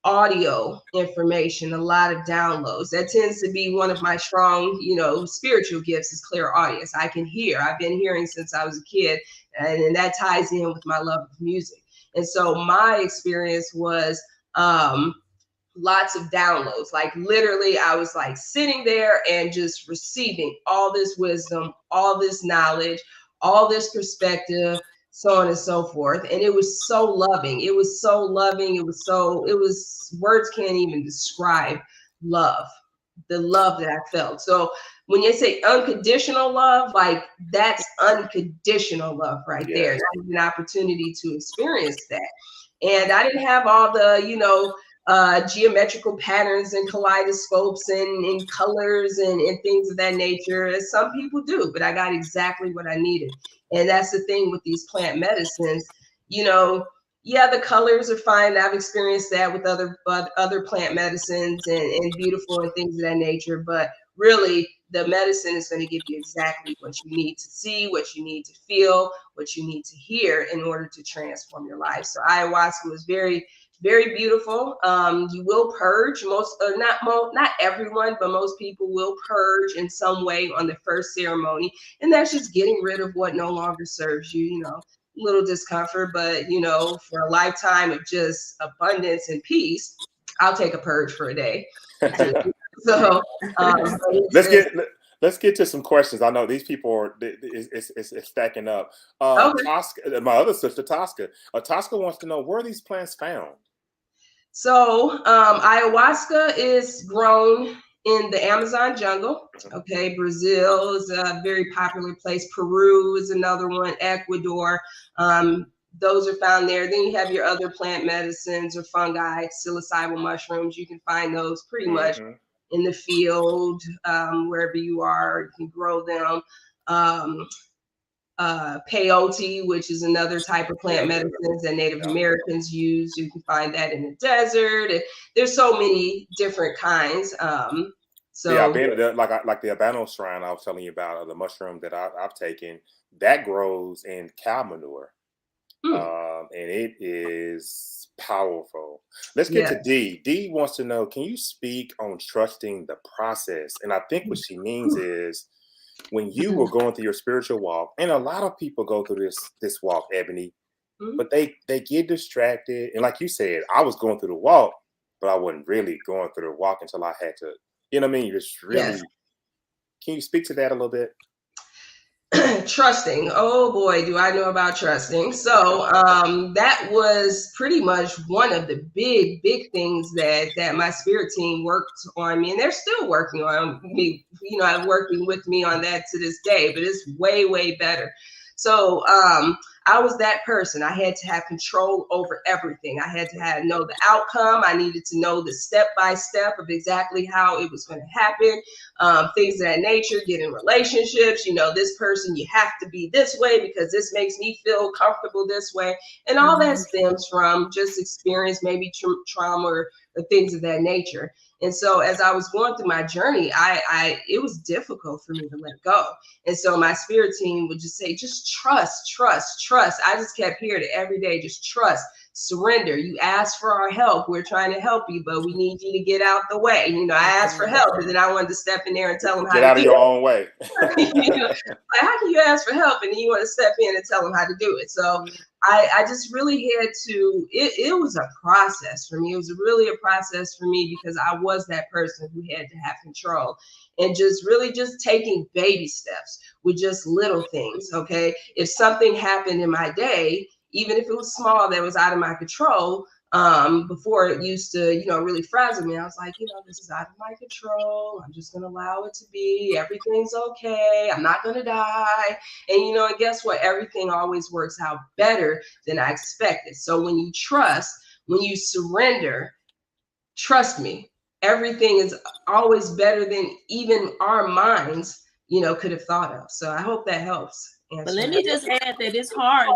audio information, a lot of downloads. That tends to be one of my strong, spiritual gifts is clairaudience. I can hear. I've been hearing since I was a kid, and that ties in with my love of music. And so my experience was lots of downloads. Like literally, I was like sitting there and just receiving all this wisdom, all this knowledge, all this perspective, so on and so forth. And it was so loving. It was so loving. It was words can't even describe love, the love that I felt. So when you say unconditional love, like that's unconditional love right there. And I had an opportunity to experience that. And I didn't have all the, geometrical patterns and kaleidoscopes and colors and things of that nature, as some people do, but I got exactly what I needed. And that's the thing with these plant medicines, the colors are fine. I've experienced that with other plant medicines and beautiful and things of that nature. But really, the medicine is going to give you exactly what you need to see, what you need to feel, what you need to hear in order to transform your life. So ayahuasca was very, very beautiful. You will purge. Not everyone, but most people will purge in some way on the first ceremony. And that's just getting rid of what no longer serves you, little discomfort, but for a lifetime of just abundance and peace, I'll take a purge for a day. So let's get to some questions. I know these people are it's stacking up. Okay. Tosca, my other sister Tosca wants to know where are these plants found. So ayahuasca is grown in the Amazon jungle. Okay, Brazil is a very popular place. Peru is another one. Ecuador. Those are found there. Then you have your other plant medicines or fungi, psilocybin mushrooms. You can find those pretty much in the field, wherever you are. You can grow them. Peyote, which is another type of plant medicines that Native Americans use. You can find that in the desert. And there's so many different kinds. I've been like the Abano shrine I was telling you about, the mushroom that I've taken, that grows in cow manure. And it is powerful. Let's get to D. D wants to know, can you speak on trusting the process? And I think what she means is when you were going through your spiritual walk, and a lot of people go through this walk, Ebony, but they get distracted. And like you said, I was going through the walk, but I wasn't really going through the walk until I had to, just really, Can you speak to that a little bit? Trusting. Oh boy, do I know about trusting. So that was pretty much one of the big things that my spirit team worked on me, and they're still working on me, working with me on that to this day, but it's way better. So I was that person. I had to have control over everything. I had to know the outcome. I needed to know the step by step of exactly how it was going to happen. Things of that nature, get in relationships, this person, you have to be this way because this makes me feel comfortable this way. And all that stems from just experience, maybe trauma or things of that nature. And so as I was going through my journey, it was difficult for me to let go. And so my spirit team would just say, just trust, trust, trust. I just kept hearing it every day, just trust, surrender. You asked for our help. We're trying to help you, but we need you to get out the way. I asked for help, and then I wanted to step in there and tell them how to get out of your own way. Like, how can you ask for help and then you want to step in and tell them how to do it? So I just really had to, it was a process for me. It was really a process for me because I was that person who had to have control and just really just taking baby steps with just little things. Okay. If something happened in my day, even if it was small, that was out of my control, before it used to, really frazzle me. I was like, this is out of my control. I'm just going to allow it to be. Everything's okay. I'm not going to die. And, and guess what? Everything always works out better than I expected. So when you trust, when you surrender, trust me, everything is always better than even our minds, could have thought of. So I hope that helps. But let me just add that it's hard.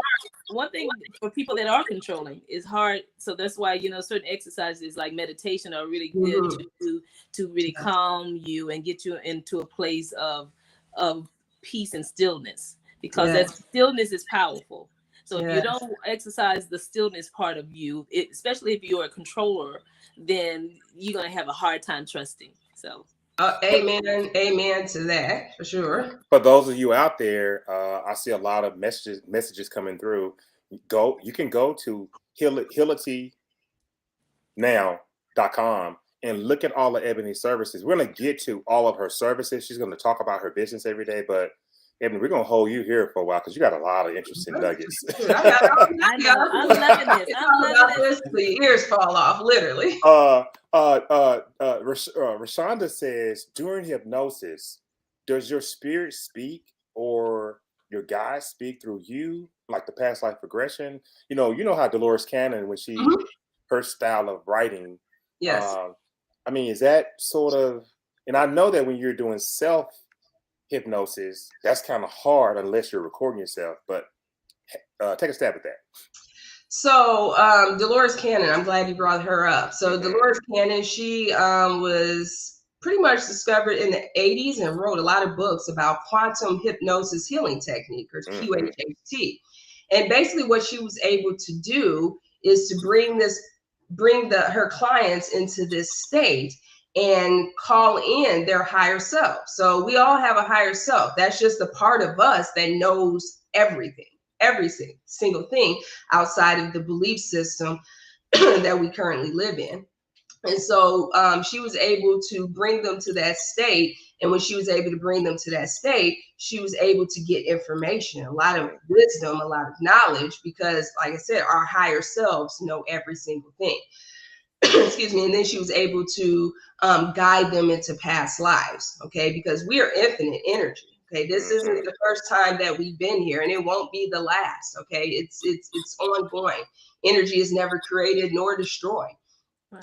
One thing for people that are controlling is hard. So that's why, certain exercises like meditation are really good to really calm you and get you into a place of peace and stillness, because that stillness is powerful. So if you don't exercise the stillness part of you, especially if you're a controller, then you're going to have a hard time trusting. So. Amen to that, for sure. For those of you out there, I see a lot of messages coming through. You can go to healitynow.com and look at all of Ebony's services. We're going to get to all of her services. She's going to talk about her business every day, but Ebony, we're going to hold you here for a while because you got a lot of interesting nuggets. I know. I'm loving this. I'm loving this. The ears fall off, literally. Rashonda says, during hypnosis, does your spirit speak or your guides speak through you, like the past life regression? You know how Dolores Cannon, when she, her style of writing. Yes. Is that sort of, and I know that when you're doing self-hypnosis, that's kind of hard unless you're recording yourself, but take a stab at that. So Dolores Cannon, I'm glad you brought her up. So Dolores Cannon, she was pretty much discovered in the 80s and wrote a lot of books about quantum hypnosis healing technique, or QHHT. And basically what she was able to do is to bring her clients into this state and call in their higher self. So we all have a higher self. That's just the part of us that knows everything. Every single thing outside of the belief system that we currently live in. And so she was able to bring them to that state. And when she was able to bring them to that state, she was able to get information, a lot of wisdom, a lot of knowledge, because like I said, our higher selves know every single thing. Excuse me. And then she was able to guide them into past lives. Okay. Because we are infinite energy. Okay, this isn't the first time that we've been here, and it won't be the last. Okay, it's ongoing. Energy is never created nor destroyed,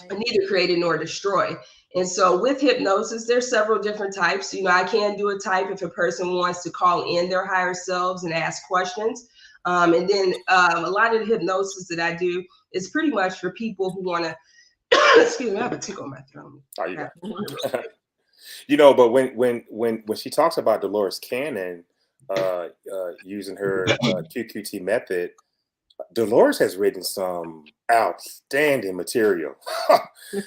neither created nor destroyed. And so with hypnosis, there's several different types. I can do a type if a person wants to call in their higher selves and ask questions. And then a lot of the hypnosis that I do is pretty much for people who want to. Excuse me, I have a tickle in my throat. Oh, you got but when she talks about Dolores Cannon using her QQT method, Dolores has written some outstanding material.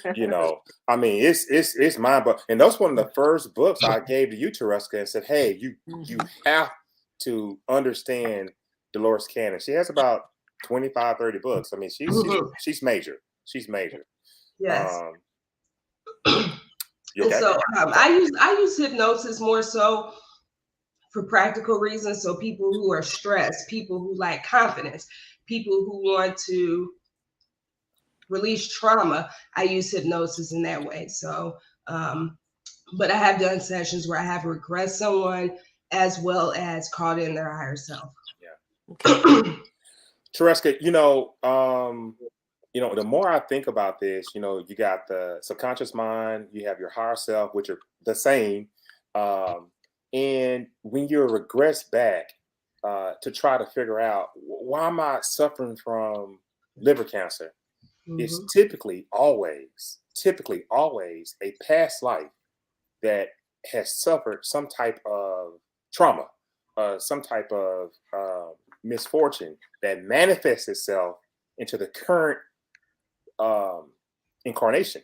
It's mind blowing. And that's one of the first books I gave to you, Tereska, and said, hey, you have to understand Dolores Cannon. She has about 25, 30 books. She's major. She's major. Yes. And so I use hypnosis more so for practical reasons. So people who are stressed, people who lack confidence, people who want to release trauma, I use hypnosis in that way. So, but I have done sessions where I have regressed someone as well as called in their higher self. Yeah. Tereska, the more I think about this, you got the subconscious mind, you have your higher self, which are the same. And when you regress back to try to figure out why am I suffering from liver cancer, it's typically always a past life that has suffered some type of trauma, some type of misfortune that manifests itself into the current incarnation.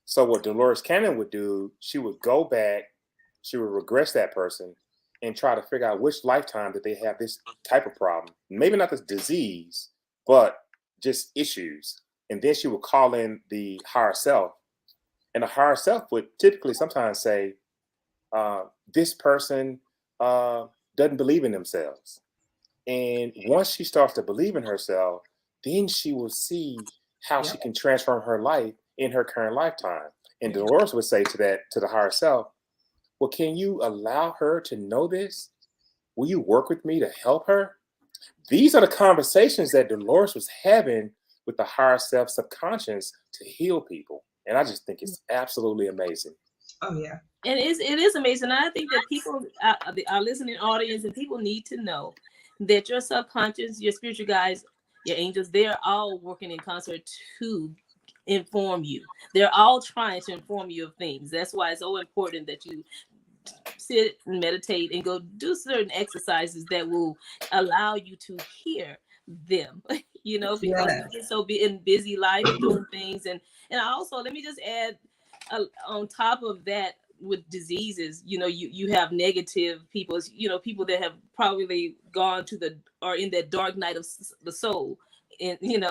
So what Dolores Cannon would do, she would go back, she would regress that person and try to figure out which lifetime that they have this type of problem. Maybe not this disease, but just issues. And then she would call in the higher self. And the higher self would typically sometimes say, this person doesn't believe in themselves. And once she starts to believe in herself, then she will see how she can transform her life in her current lifetime. And Dolores would say to the higher self, well, can you allow her to know this? Will you work with me to help her? These are the conversations that Dolores was having with the higher self subconscious to heal people. And I just think it's absolutely amazing. Oh, yeah. And it is amazing. I think that people, our listening audience, and people need to know that your subconscious, your spiritual guides, your angels, they're all working in concert to inform you. They're all trying to inform you of things. That's why it's so important that you sit and meditate and go do certain exercises that will allow you to hear them, because we get so in busy life and doing things. And also, let me just add, on top of that, with diseases, you have negative people, people that have probably gone or in that dark night of the soul, and they're in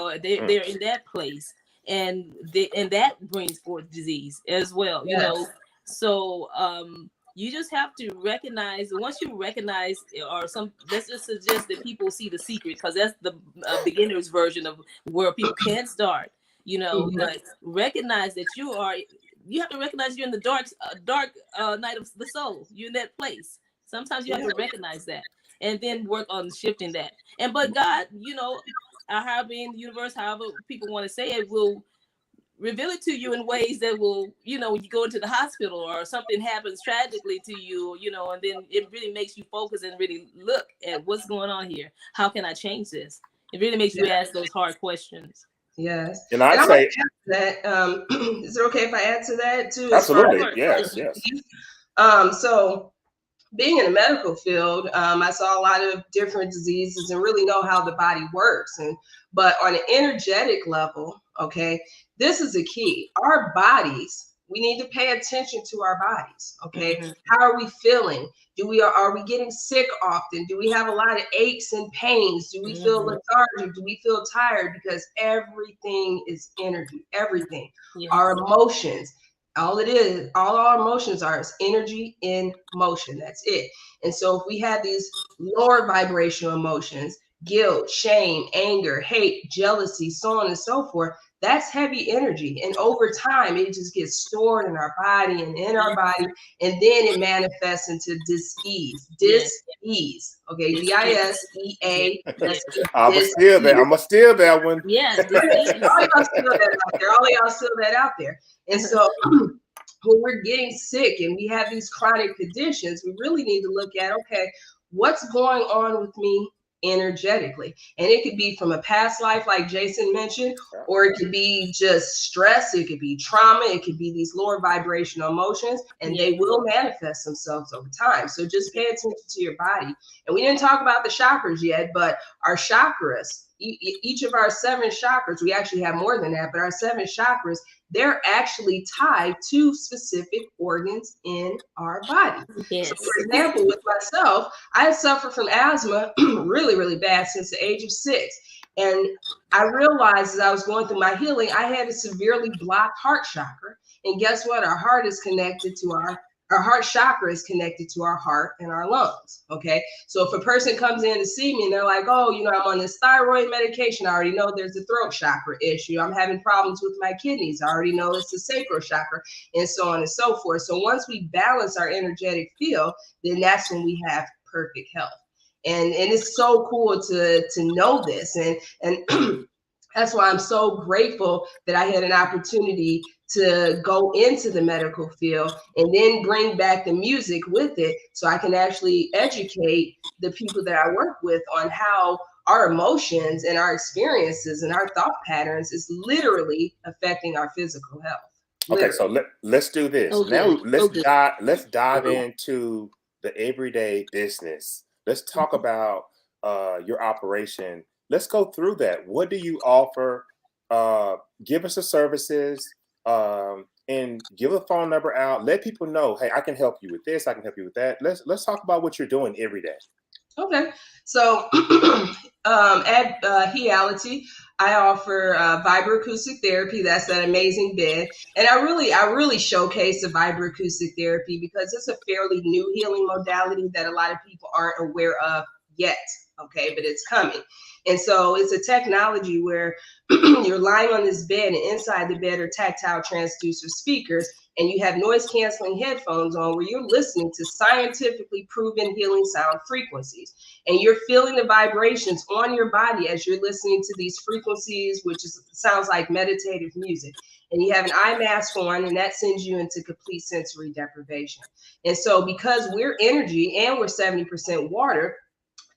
that place, and that brings forth disease as well. So you just have to recognize. Once you recognize, let's just suggest that people see The Secret, because that's the beginner's version of where people can start. But recognize that you have to recognize you're in the dark night of the soul. You're in that place. Sometimes you have to recognize that and then work on shifting that. But God, our higher being, the universe, however people want to say it, will reveal it to you in ways that will, when you go into the hospital or something happens tragically to you, and then it really makes you focus and really look at what's going on here. How can I change this? It really makes you ask those hard questions. Yes. And I'd say that, is it okay if I add to that too? Absolutely. Yes. So being in the medical field, I saw a lot of different diseases and really know how the body works. But on an energetic level, okay, this is a key. Our bodies, we need to pay attention to our bodies. Okay. How are we feeling? Are we getting sick often? Do we have a lot of aches and pains? Do we feel lethargic? Do we feel tired? Because everything is energy, everything. Our emotions, all our emotions are is energy in motion. That's it. And so if we have these lower vibrational emotions, guilt, shame, anger, hate, jealousy, so on and so forth, that's heavy energy. And over time, it just gets stored in our body and in our body. And then it manifests into dis-ease. Dis-ease. Okay, D-I-S-E-A. I'm going to steal that one. Yes. All of y'all steal that out there. And so when we're getting sick and we have these chronic conditions, we really need to look at, okay, what's going on with me energetically? And it could be from a past life, like Jason mentioned, or it could be just stress, it could be trauma, it could be these lower vibrational emotions, and they will manifest themselves over time. So just pay attention to your body. And we didn't talk about the chakras yet, but our chakras, each of our 7 chakras, we actually have more than that, but our 7 chakras, they're actually tied to specific organs in our body. So for example, with myself, I suffer from asthma really, really bad since the age of 6. And I realized as I was going through my healing, I had a severely blocked heart chakra. And guess what? Our heart chakra is connected to our heart and our lungs. Okay. So if a person comes in to see me and they're like, oh, I'm on this thyroid medication, I already know there's a throat chakra issue. I'm having problems with my kidneys. I already know it's the sacral chakra, and so on and so forth. So once we balance our energetic field, then that's when we have perfect health. And it's so cool to know this. And that's why I'm so grateful that I had an opportunity to go into the medical field and then bring back the music with it, so I can actually educate the people that I work with on how our emotions and our experiences and our thought patterns is literally affecting our physical health. Okay, so let's do this. Now let's dive into the everyday business. Let's talk about your operation. Let's go through that. What do you offer? Give us the services, and give a phone number out. Let people know, hey, I can help you with this. I can help you with that. Let's talk about what you're doing every day. Okay, so at Heality, I offer vibroacoustic therapy. That's that amazing bed, and I really showcase the vibroacoustic therapy because it's a fairly new healing modality that a lot of people aren't aware of yet. Okay, but it's coming. And so it's a technology where you're lying on this bed, and inside the bed are tactile transducer speakers, and you have noise canceling headphones on where you're listening to scientifically proven healing sound frequencies. And you're feeling the vibrations on your body as you're listening to these frequencies, which sounds like meditative music. And you have an eye mask on, and that sends you into complete sensory deprivation. And so because we're energy and we're 70% water,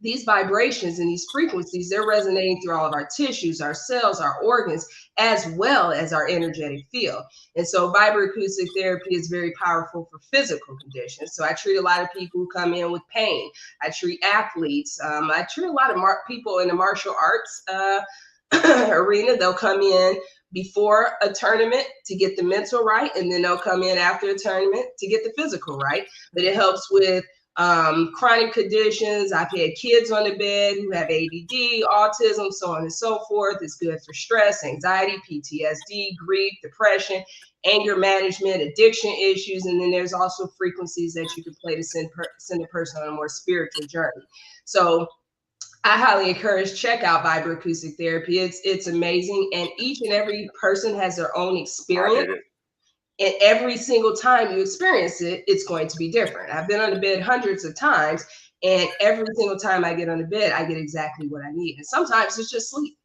these vibrations and these frequencies, they're resonating through all of our tissues, our cells, our organs, as well as our energetic field. And so vibroacoustic therapy is very powerful for physical conditions. So I treat a lot of people who come in with pain. I treat athletes. I treat a lot of people in the martial arts arena. They'll come in before a tournament to get the mental right, and then they'll come in after a tournament to get the physical right. But it helps with chronic conditions. I've had kids on the bed who have ADD, autism, so on and so forth. It's good for stress, anxiety, PTSD, grief, depression, anger management, addiction issues. And then there's also frequencies that you can play to send a person on a more spiritual journey. So I highly encourage check out vibroacoustic therapy. It's amazing. And each and every person has their own experience. And every single time you experience it, it's going to be different. I've been on the bed hundreds of times, and every single time I get on the bed, I get exactly what I need. And sometimes it's just sleep.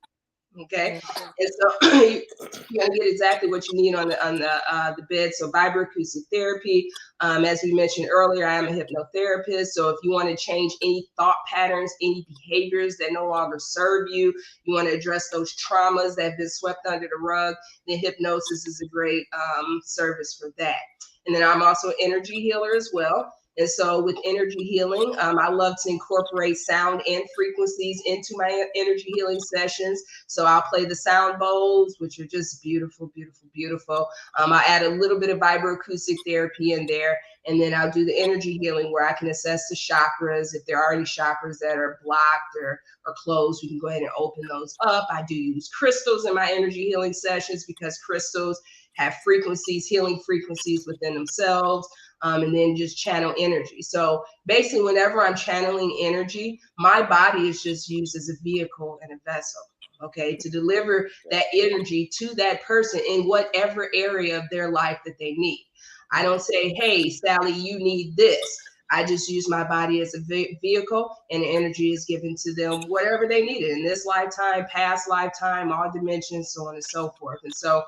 Okay, and so you're gonna get exactly what you need on the bed. So vibroacoustic therapy, as we mentioned earlier, I am a hypnotherapist. So if you want to change any thought patterns, any behaviors that no longer serve you, you want to address those traumas that have been swept under the rug, then hypnosis is a great service for that. And then I'm also an energy healer as well. And so with energy healing, I love to incorporate sound and frequencies into my energy healing sessions. So I'll play the sound bowls, which are just beautiful, beautiful, beautiful. I add a little bit of vibroacoustic therapy in there. And then I'll do the energy healing where I can assess the chakras. If there are any chakras that are blocked or closed, we can go ahead and open those up. I do use crystals in my energy healing sessions because crystals have frequencies, healing frequencies within themselves. And then just channel energy. So basically, whenever I'm channeling energy, my body is just used as a vehicle and a vessel, okay, to deliver that energy to that person in whatever area of their life that they need. I don't say, hey, Sally, you need this. I just use my body as a vehicle, and the energy is given to them whatever they needed in this lifetime, past lifetime, all dimensions, so on and so forth. And so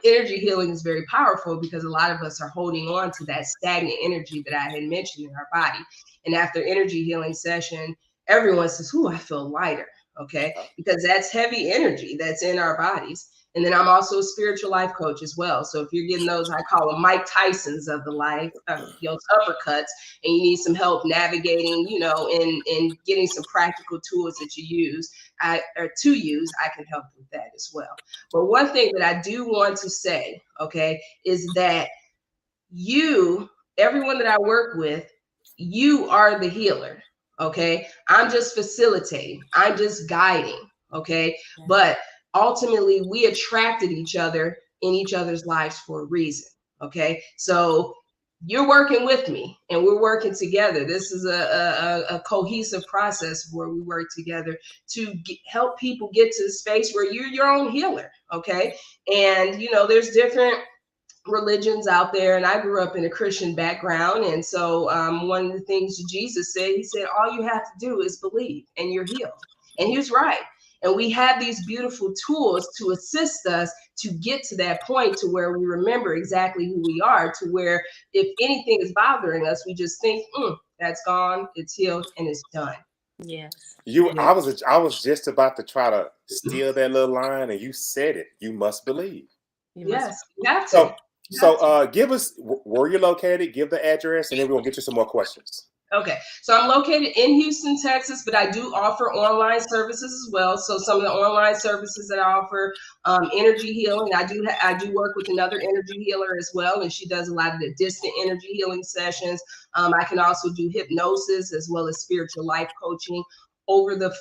energy healing is very powerful because a lot of us are holding on to that stagnant energy that I had mentioned in our body. And after energy healing session, everyone says, "Ooh, I feel lighter." Okay, because that's heavy energy that's in our bodies. And then I'm also a spiritual life coach as well. So if you're getting those, I call them Mike Tysons of the life, those uppercuts, and you need some help navigating, and getting some practical tools that you use, I can help with that as well. But one thing that I do want to say, okay, is that everyone that I work with, you are the healer. Okay, I'm just facilitating, I'm just guiding. Okay, but ultimately we attracted each other in each other's lives for a reason. Okay, so you're working with me and we're working together. This is a cohesive process where we work together to help people get to the space where you're your own healer. Okay, and there's different religions out there, and I grew up in a Christian background. And so one of the things Jesus said, he said, all you have to do is believe and you're healed. And he was right. And we have these beautiful tools to assist us to get to that point to where we remember exactly who we are, to where if anything is bothering us, we just think, that's gone, it's healed, and it's done. Yes. I was just about to try to steal that little line, and you said it. You must believe. Yes, you have to. So give us where you're located, give the address, and then we're gonna get you some more questions. Okay, so I'm located in Houston, Texas, but I do offer online services as well. So some of the online services that I offer, energy healing. I do work with another energy healer as well, and she does a lot of the distant energy healing sessions. I can also do hypnosis as well as spiritual life coaching over the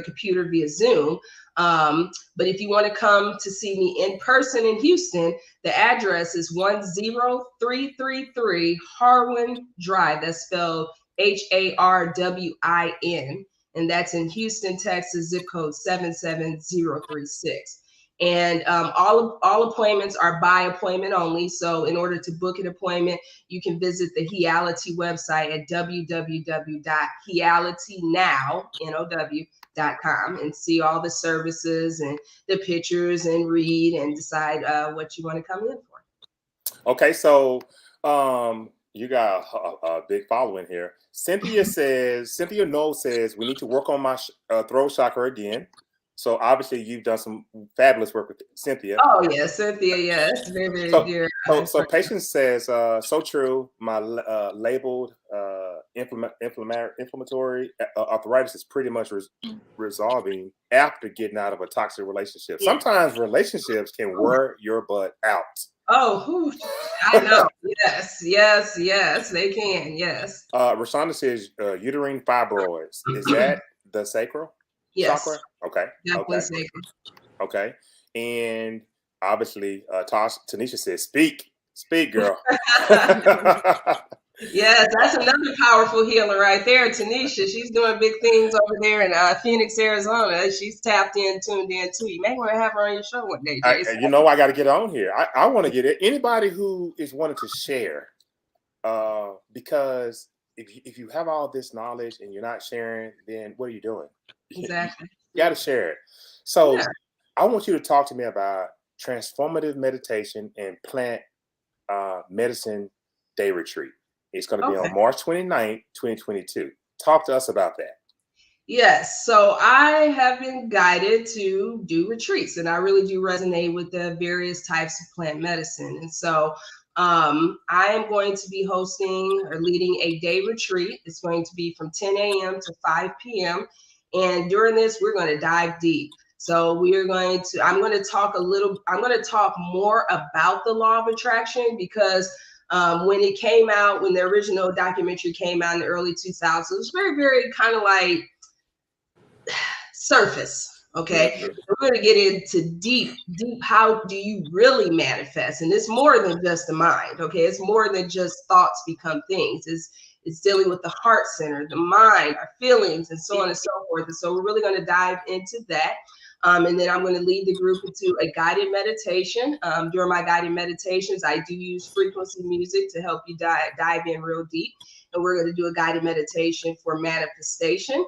computer via Zoom. But if you want to come to see me in person in Houston, the address is 10333 Harwin Drive. That's spelled Harwin, and that's in Houston, Texas, zip code 77036. And all appointments are by appointment only. So in order to book an appointment, you can visit the Heality website at www.healitynow.com and see all the services and the pictures and read and decide what you want to come in for. Okay, so you got a big following here. Cynthia Knoll says we need to work on my throat chakra again. So obviously you've done some fabulous work with Cynthia. Oh yes, Cynthia, yes, very, very dear. So Patience says, so true. My labeled inflammatory arthritis is pretty much resolving after getting out of a toxic relationship. Yeah. Sometimes relationships can wear your butt out. Oh, I know. yes, they can. Yes. Rashonda says uterine fibroids. Is that the sacral? Yes. Chakra? Okay. Definitely sacral. Okay. And obviously, Tanisha says, speak, girl. Yes, that's another powerful healer right there, Tanisha. She's doing big things over there in Phoenix, Arizona. She's tapped in, tuned in too. You may want to have her on your show one day, Jason. I got to get on here. I want to get it. Anybody who is wanting to share, because if you have all this knowledge and you're not sharing, then what are you doing? Exactly. You got to share it. So yeah. I want you to talk to me about transformative meditation and plant medicine day retreat. It's going to be on March 29th, 2022. Talk to us about that. Yes. So I have been guided to do retreats, and I really do resonate with the various types of plant medicine. And so I am going to be hosting or leading a day retreat. It's going to be from 10 a.m. to 5 p.m. And during this, we're going to dive deep. So I'm going to talk more about the law of attraction, because when the original documentary came out in the early 2000s, it was very, very kind of like surface. Okay. We're going to get into deep, how do you really manifest? And it's more than just the mind. Okay. It's more than just thoughts become things. It's dealing with the heart center, the mind, our feelings, and so on and so forth. And so we're really going to dive into that. And then I'm going to lead the group into a guided meditation. During my guided meditations, I do use frequency music to help you dive in real deep. And we're going to do a guided meditation for manifestation,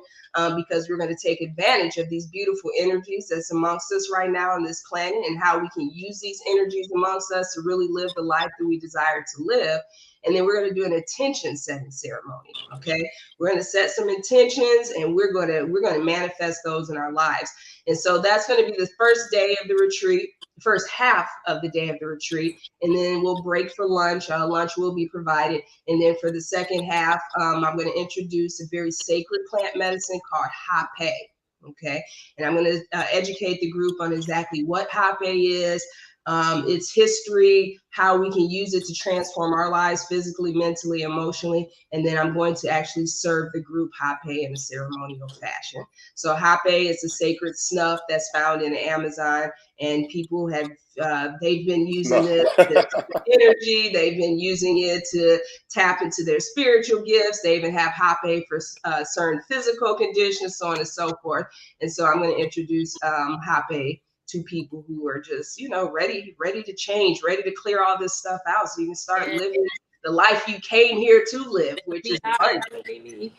because we're going to take advantage of these beautiful energies that's amongst us right now on this planet, and how we can use these energies amongst us to really live the life that we desire to live. And then we're going to do an intention setting ceremony. Okay, we're going to set some intentions, and we're going to manifest those in our lives. And so that's going to be the first day of the retreat, first half of the day of the retreat, and then we'll break for lunch. Lunch will be provided, and then for the second half, I'm going to introduce a very sacred plant medicine called Hape. Okay, and I'm going to educate the group on exactly what Hape is, its history, how we can use it to transform our lives physically, mentally, emotionally. And then I'm going to actually serve the group Hape in a ceremonial fashion. So Hape is a sacred snuff that's found in the Amazon, and people have they've been using it energy. They've been using it to tap into their spiritual gifts. They even have Hape for certain physical conditions, so on and so forth. And so I'm going to introduce Hape to people who are just, ready to change, ready to clear all this stuff out so you can start living the life you came here to live, which is abundant.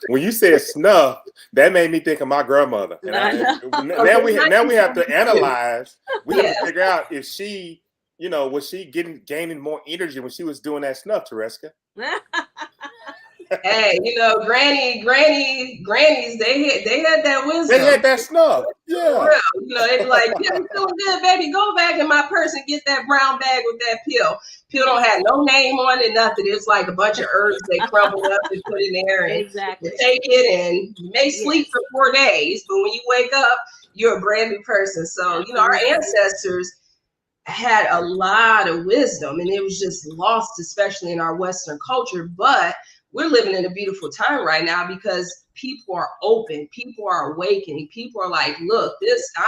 When you said snuff, that made me think of my grandmother. And now we have to analyze. We have to figure out if she, was she gaining more energy when she was doing that snuff, Tereska? Hey, grannies, they had that wisdom. They had that snuff. Yeah. They'd be like, yeah, you feeling good, baby. Go back in my purse and get that brown bag with that pill. Pill don't have no name on it, nothing. It's like a bunch of herbs they crumble up and put in there, and you take it, and you may sleep for 4 days, but when you wake up, you're a brand new person. So, our ancestors had a lot of wisdom, and it was just lost, especially in our Western culture. But we're living in a beautiful time right now because people are open, people are awakening, people are like, look,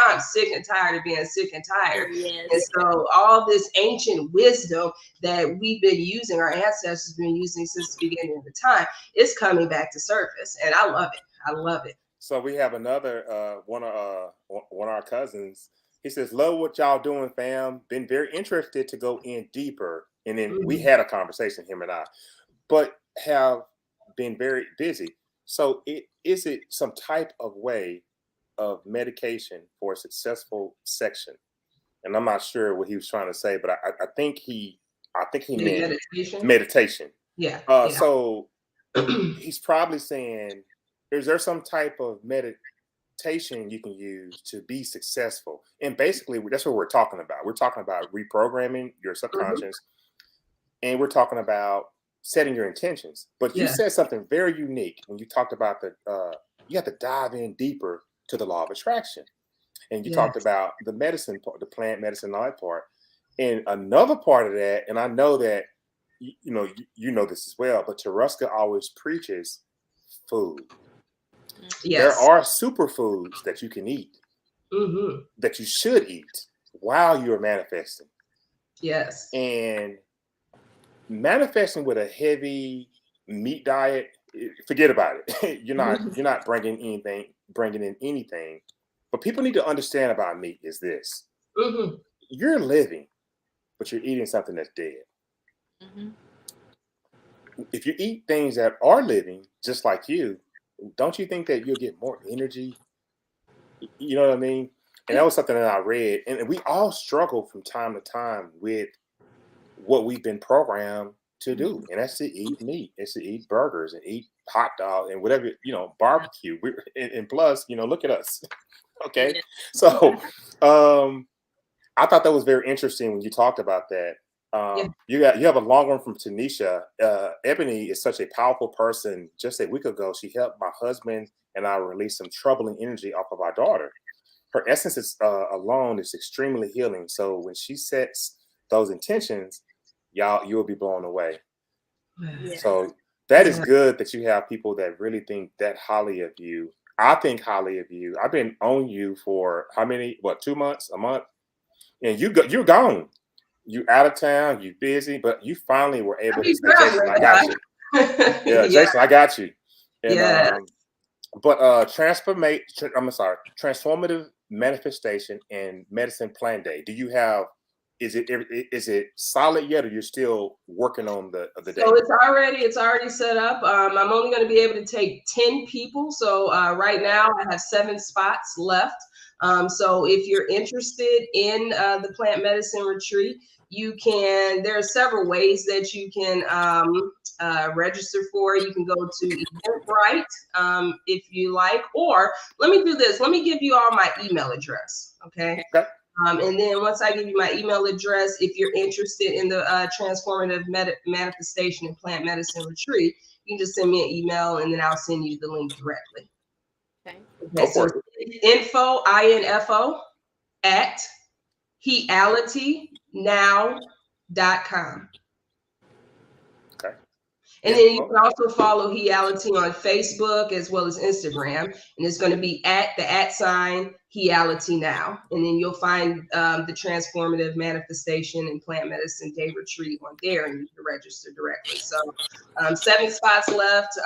I'm sick and tired of being sick and tired. And so all this ancient wisdom that we've been using, our ancestors have been using since the beginning of the time, is coming back to surface, and I love it. I love it. So we have another one of our cousins. He says, love what y'all doing, fam. Been very interested to go in deeper. And then we had a conversation, him and I, but have been very busy. So is it some type of way of medication for a successful section? And I'm not sure what he was trying to say, but I think he meant meditation. Yeah. So he's probably saying, is there some type of meditation you can use to be successful? And basically, that's what we're talking about. We're talking about reprogramming your subconscious, and we're talking about setting your intentions. But you said something very unique when you talked about you have to dive in deeper to the law of attraction. And you talked about the medicine part, the plant medicine, all that part. And another part of that, and I know that you know this as well, but Tereska always preaches food. There are superfoods that you can eat, that you should eat while you're manifesting. Yes. And manifesting with a heavy meat diet, forget about it. You're not bringing in anything. But people need to understand about meat is this: you're living, but you're eating something that's dead. If you eat things that are living, just like you, don't you think that you'll get more energy? You know what I mean? And that was something that I read. And we all struggle from time to time with what we've been programmed to do. And that's to eat meat. It's to eat burgers and eat hot dogs and whatever, barbecue. And plus, look at us. Okay. So I thought that was very interesting when you talked about that. You have a long one from Tanisha. Ebony is such a powerful person. Just a week ago, she helped my husband and I release some troubling energy off of our daughter. Her essence alone is extremely healing. So when she sets those intentions, you'll be blown away. So that is good that you have people that really think that highly of you. I think highly of you. I've been on you for how many? 2 months, a month, and you're gone. You out of town, you busy, but you finally were able to say, Jason, I got you. Jason, I got you. And, transformative manifestation and medicine plan day. Do you have, is it solid yet, or you're still working on the day? So it's already set up. I'm only going to be able to take 10 people. So right now I have 7 spots left. So if you're interested in the plant medicine retreat, there are several ways that you can register for. You can go to Eventbrite if you like, or let me do this. Let me give you all my email address. Okay. And then once I give you my email address, if you're interested in the transformative manifestation and plant medicine retreat, you can just send me an email and then I'll send you the link directly. Okay, so info at healitynow.com. Okay. And then you can also follow Heality on Facebook as well as Instagram. And it's going to be at the @ Heality Now. And then you'll find the transformative manifestation and plant medicine day retreat on there, and you can register directly. So 7 spots left.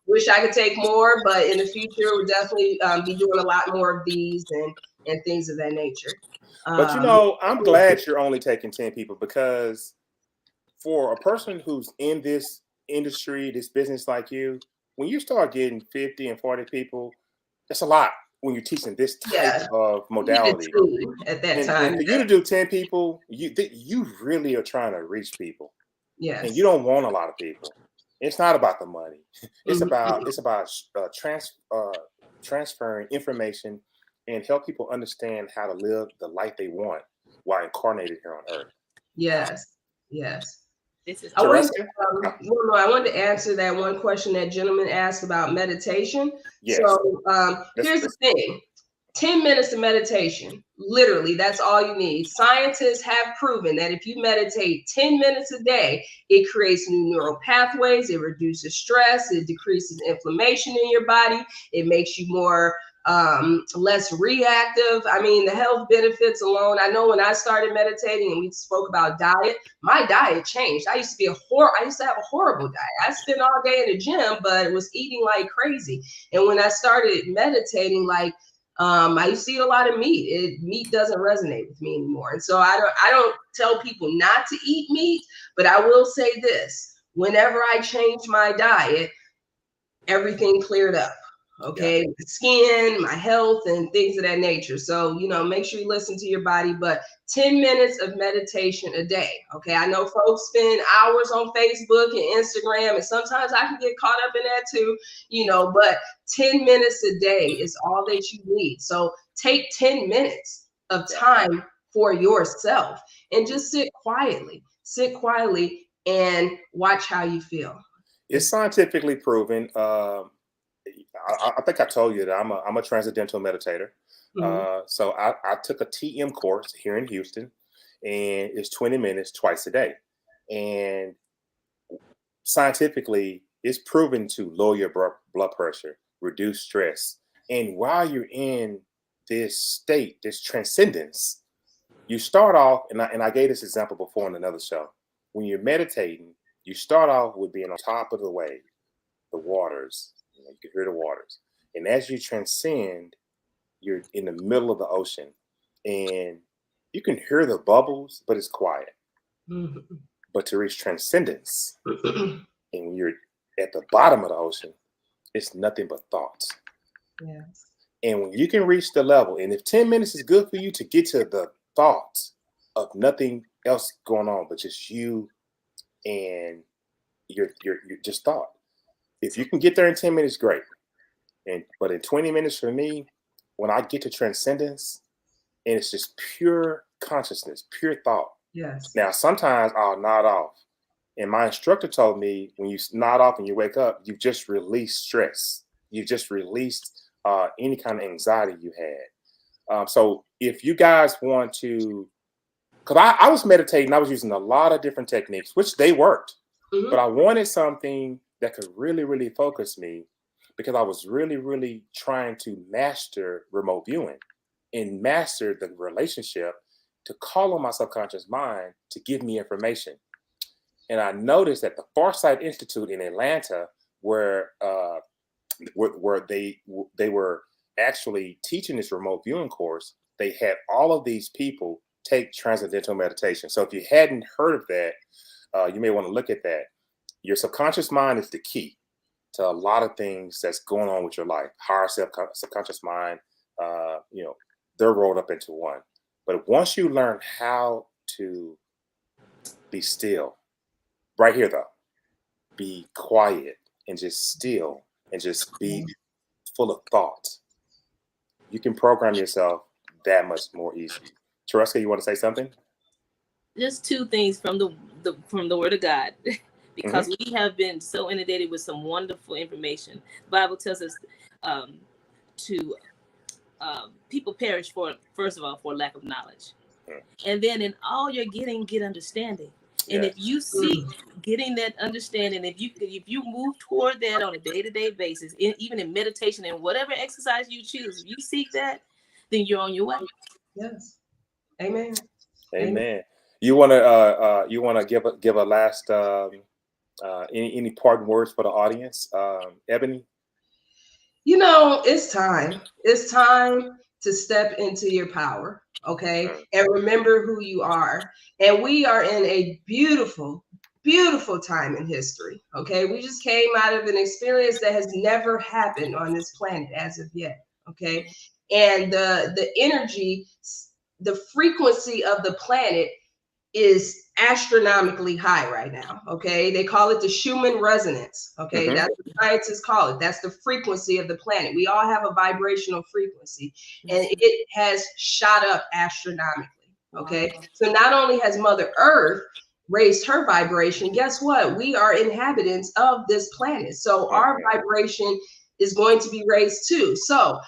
Wish I could take more, but in the future, we'll definitely be doing a lot more of these. And and things of that nature. But you know, I'm glad you're only taking 10 people, because for a person who's in this industry, this business like you, when you start getting 50 and 40 people, that's a lot when you're teaching this type of modality. At that And for you to do 10 people, you really are trying to reach people. Yes. And you don't want a lot of people. It's not about the money. It's about transferring information and help people understand how to live the life they want while incarnated here on earth. Yes. Yes. I wanted to answer that one question that gentleman asked about meditation. Yes. So here's the thing. 10 minutes of meditation, literally, that's all you need. Scientists have proven that if you meditate 10 minutes a day, it creates new neural pathways, it reduces stress, it decreases inflammation in your body, it makes you more less reactive. I mean, the health benefits alone. I know when I started meditating and we spoke about diet, my diet changed. I used to have a horrible diet. I spent all day in the gym, but was eating like crazy. And when I started meditating, like, I used to eat a lot of meat. Meat doesn't resonate with me anymore. And so I don't tell people not to eat meat, but I will say this: whenever I changed my diet, everything cleared up. Okay. Yeah. The skin, my health, and things of that nature. So, make sure you listen to your body, but 10 minutes of meditation a day. Okay. I know folks spend hours on Facebook and Instagram, and sometimes I can get caught up in that too, but 10 minutes a day is all that you need. So take 10 minutes of time for yourself and just sit quietly and watch how you feel. It's scientifically proven. I think I told you that I'm a transcendental meditator. So I took a TM course here in Houston, and it's 20 minutes twice a day. And scientifically, it's proven to lower your blood pressure, reduce stress. And while you're in this state, this transcendence, you start off, and I gave this example before in another show. When you're meditating, you start off with being on top of the wave, the waters. You can hear the waters. And as you transcend, you're in the middle of the ocean, and you can hear the bubbles, but it's quiet. But to reach transcendence, and when you're at the bottom of the ocean, it's nothing but thoughts. Yes. And when you can reach the level, and if 10 minutes is good for you to get to the thoughts of nothing else going on but just you and your just thought. If you can get there in 10 minutes, great. But in 20 minutes for me, when I get to transcendence, and it's just pure consciousness, pure thought. Yes. Now, sometimes I'll nod off. And my instructor told me when you nod off and you wake up, you've just released stress. You've just released any kind of anxiety you had. So if you guys want to, because I was meditating, I was using a lot of different techniques, which they worked. But I wanted something that could really, really focus me, because I was really, really trying to master remote viewing and master the relationship to call on my subconscious mind to give me information. And I noticed at the Farsight Institute in Atlanta, where they were actually teaching this remote viewing course, they had all of these people take transcendental meditation. So if you hadn't heard of that, you may want to look at that. Your subconscious mind is the key to a lot of things that's going on with your life. Higher subconscious mind, they're rolled up into one. But once you learn how to be still, right here though, be quiet and just still and just be full of thought, you can program yourself that much more easily. Tereska, you want to say something? Just two things from the Word of God. Because we have been so inundated with some wonderful information. The Bible tells us people perish first of all, for lack of knowledge. And then in all you're getting, get understanding. And if you seek getting that understanding, if you move toward that on a day-to-day basis, even in meditation and whatever exercise you choose, if you seek that, then you're on your way. Yes. Amen. Amen. You want to give a last any parting words for the audience, Ebony? It's time. It's time to step into your power, okay? And remember who you are. And we are in a beautiful, beautiful time in history, okay? We just came out of an experience that has never happened on this planet as of yet, okay? And the energy, the frequency of the planet is astronomically high right now, okay? They call it the Schumann resonance, okay? That's what scientists call it. That's the frequency of the planet. We all have a vibrational frequency, and it has shot up astronomically, okay? Wow. So not only has Mother Earth raised her vibration, guess what? We are inhabitants of this planet. So our vibration is going to be raised too. So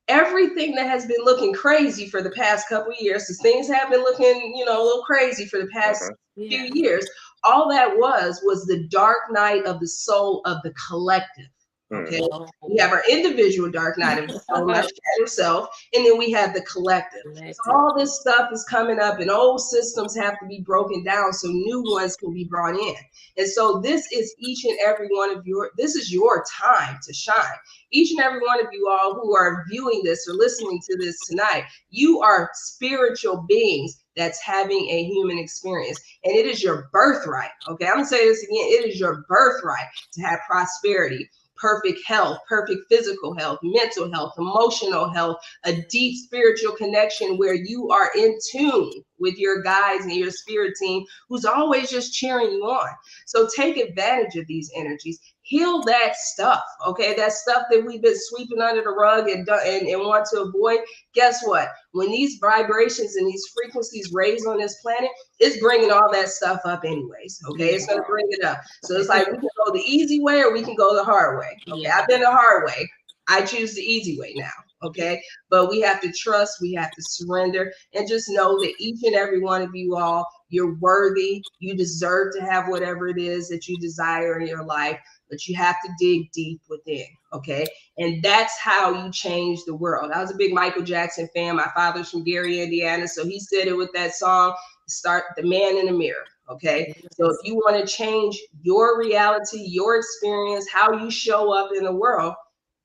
everything that has been looking crazy for the past couple of years, because things have been looking, you know, a little crazy for the past few years, all that was the dark night of the soul of the collective. Okay, we have our individual dark night of the soul, my shadow self, and then we have the collective. So all this stuff is coming up, and old systems have to be broken down so new ones can be brought in. And so this is each and every one of this is your time to shine. Each and every one of you all who are viewing this or listening to this tonight, you are spiritual beings that's having a human experience, and it is your birthright. Okay, I'm gonna say this again. It is your birthright to have prosperity, perfect health, perfect physical health, mental health, emotional health, a deep spiritual connection where you are in tune with your guides and your spirit team who's always just cheering you on. So take advantage of these energies. Heal that stuff, okay? That stuff that we've been sweeping under the rug and want to avoid. Guess what? When these vibrations and these frequencies raise on this planet, it's bringing all that stuff up anyways, okay? It's going to bring it up. So it's like we can go the easy way or we can go the hard way, okay? I've been the hard way. I choose the easy way now, okay? But we have to trust, we have to surrender, and just know that each and every one of you all, you're worthy. You deserve to have whatever it is that you desire in your life, but you have to dig deep within, okay? And that's how you change the world. I was a big Michael Jackson fan. My father's from Gary, Indiana, so he said it with that song, start the man in the mirror, okay? So if you want to change your reality, your experience, how you show up in the world,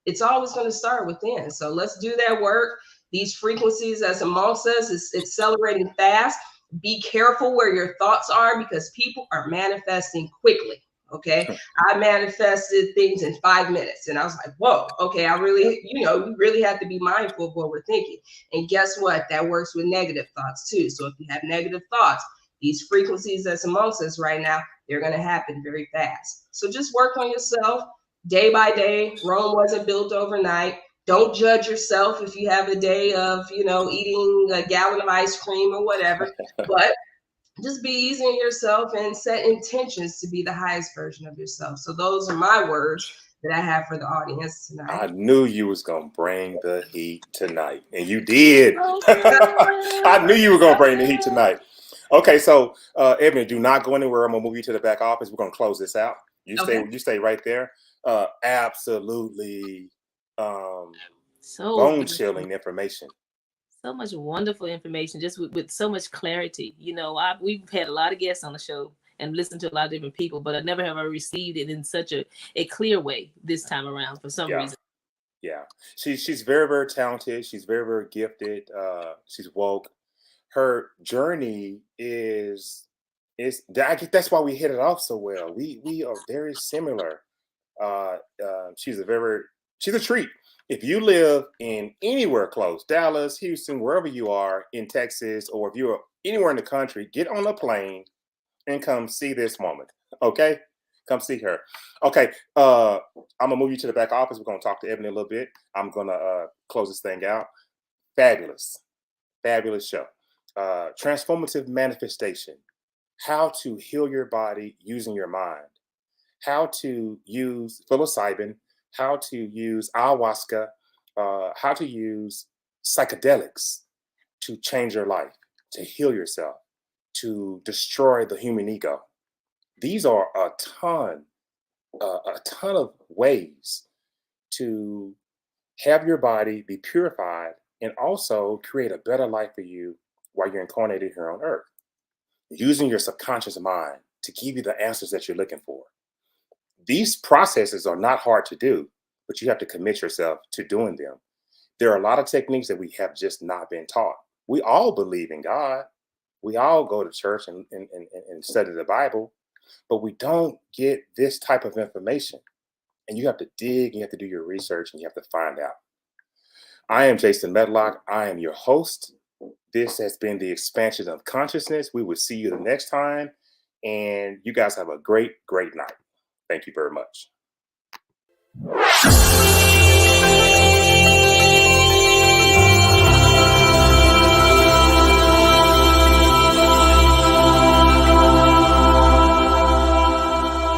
it's always going to start within. So let's do that work. These frequencies that's amongst us is accelerating fast. Be careful where your thoughts are because people are manifesting quickly. Okay, I manifested things in 5 minutes and I was like, whoa, okay, I really, you really have to be mindful of what we're thinking. And guess what? That works with negative thoughts too. So if you have negative thoughts, these frequencies that's amongst us right now, they're going to happen very fast. So just work on yourself day by day. Rome wasn't built overnight. Don't judge yourself if you have a day of, eating a gallon of ice cream or whatever, but just be easy on yourself and set intentions to be the highest version of yourself. So those are my words that I have for the audience tonight. I knew you was going to bring the heat tonight, and you did. I knew you were going to bring the heat tonight. Okay, so Ebony, do not go anywhere. I'm going to move you to the back office. We're going to close this out. You stay right there. Absolutely bone-chilling information. So much wonderful information, just with so much clarity. We've had a lot of guests on the show and listened to a lot of different people, but I never have I received it in such a clear way this time around for some reason. Yeah, she's very, very talented. She's very, very gifted. She's woke. Her journey is that's why we hit it off so well. We are very similar. She's a treat. If you live in anywhere close, Dallas, Houston, wherever you are in Texas, or if you're anywhere in the country, get on a plane and come see this woman. Okay? Come see her. Okay. I'm going to move you to the back office. We're going to talk to Ebony a little bit. I'm going to close this thing out. Fabulous show. Transformative manifestation. How to heal your body using your mind. How to use psilocybin. How to use ayahuasca, how to use psychedelics to change your life, to heal yourself, to destroy the human ego. These are a ton of ways to have your body be purified and also create a better life for you while you're incarnated here on earth. Using your subconscious mind to give you the answers that you're looking for. These processes are not hard to do, but you have to commit yourself to doing them. There are a lot of techniques that we have just not been taught. We all believe in God. We all go to church and study the Bible, but we don't get this type of information. And you have to dig, you have to do your research, and you have to find out. I am Jason Medlock. I am your host. This has been the expansion of consciousness. We will see you the next time. And you guys have a great, great night. Thank you very much.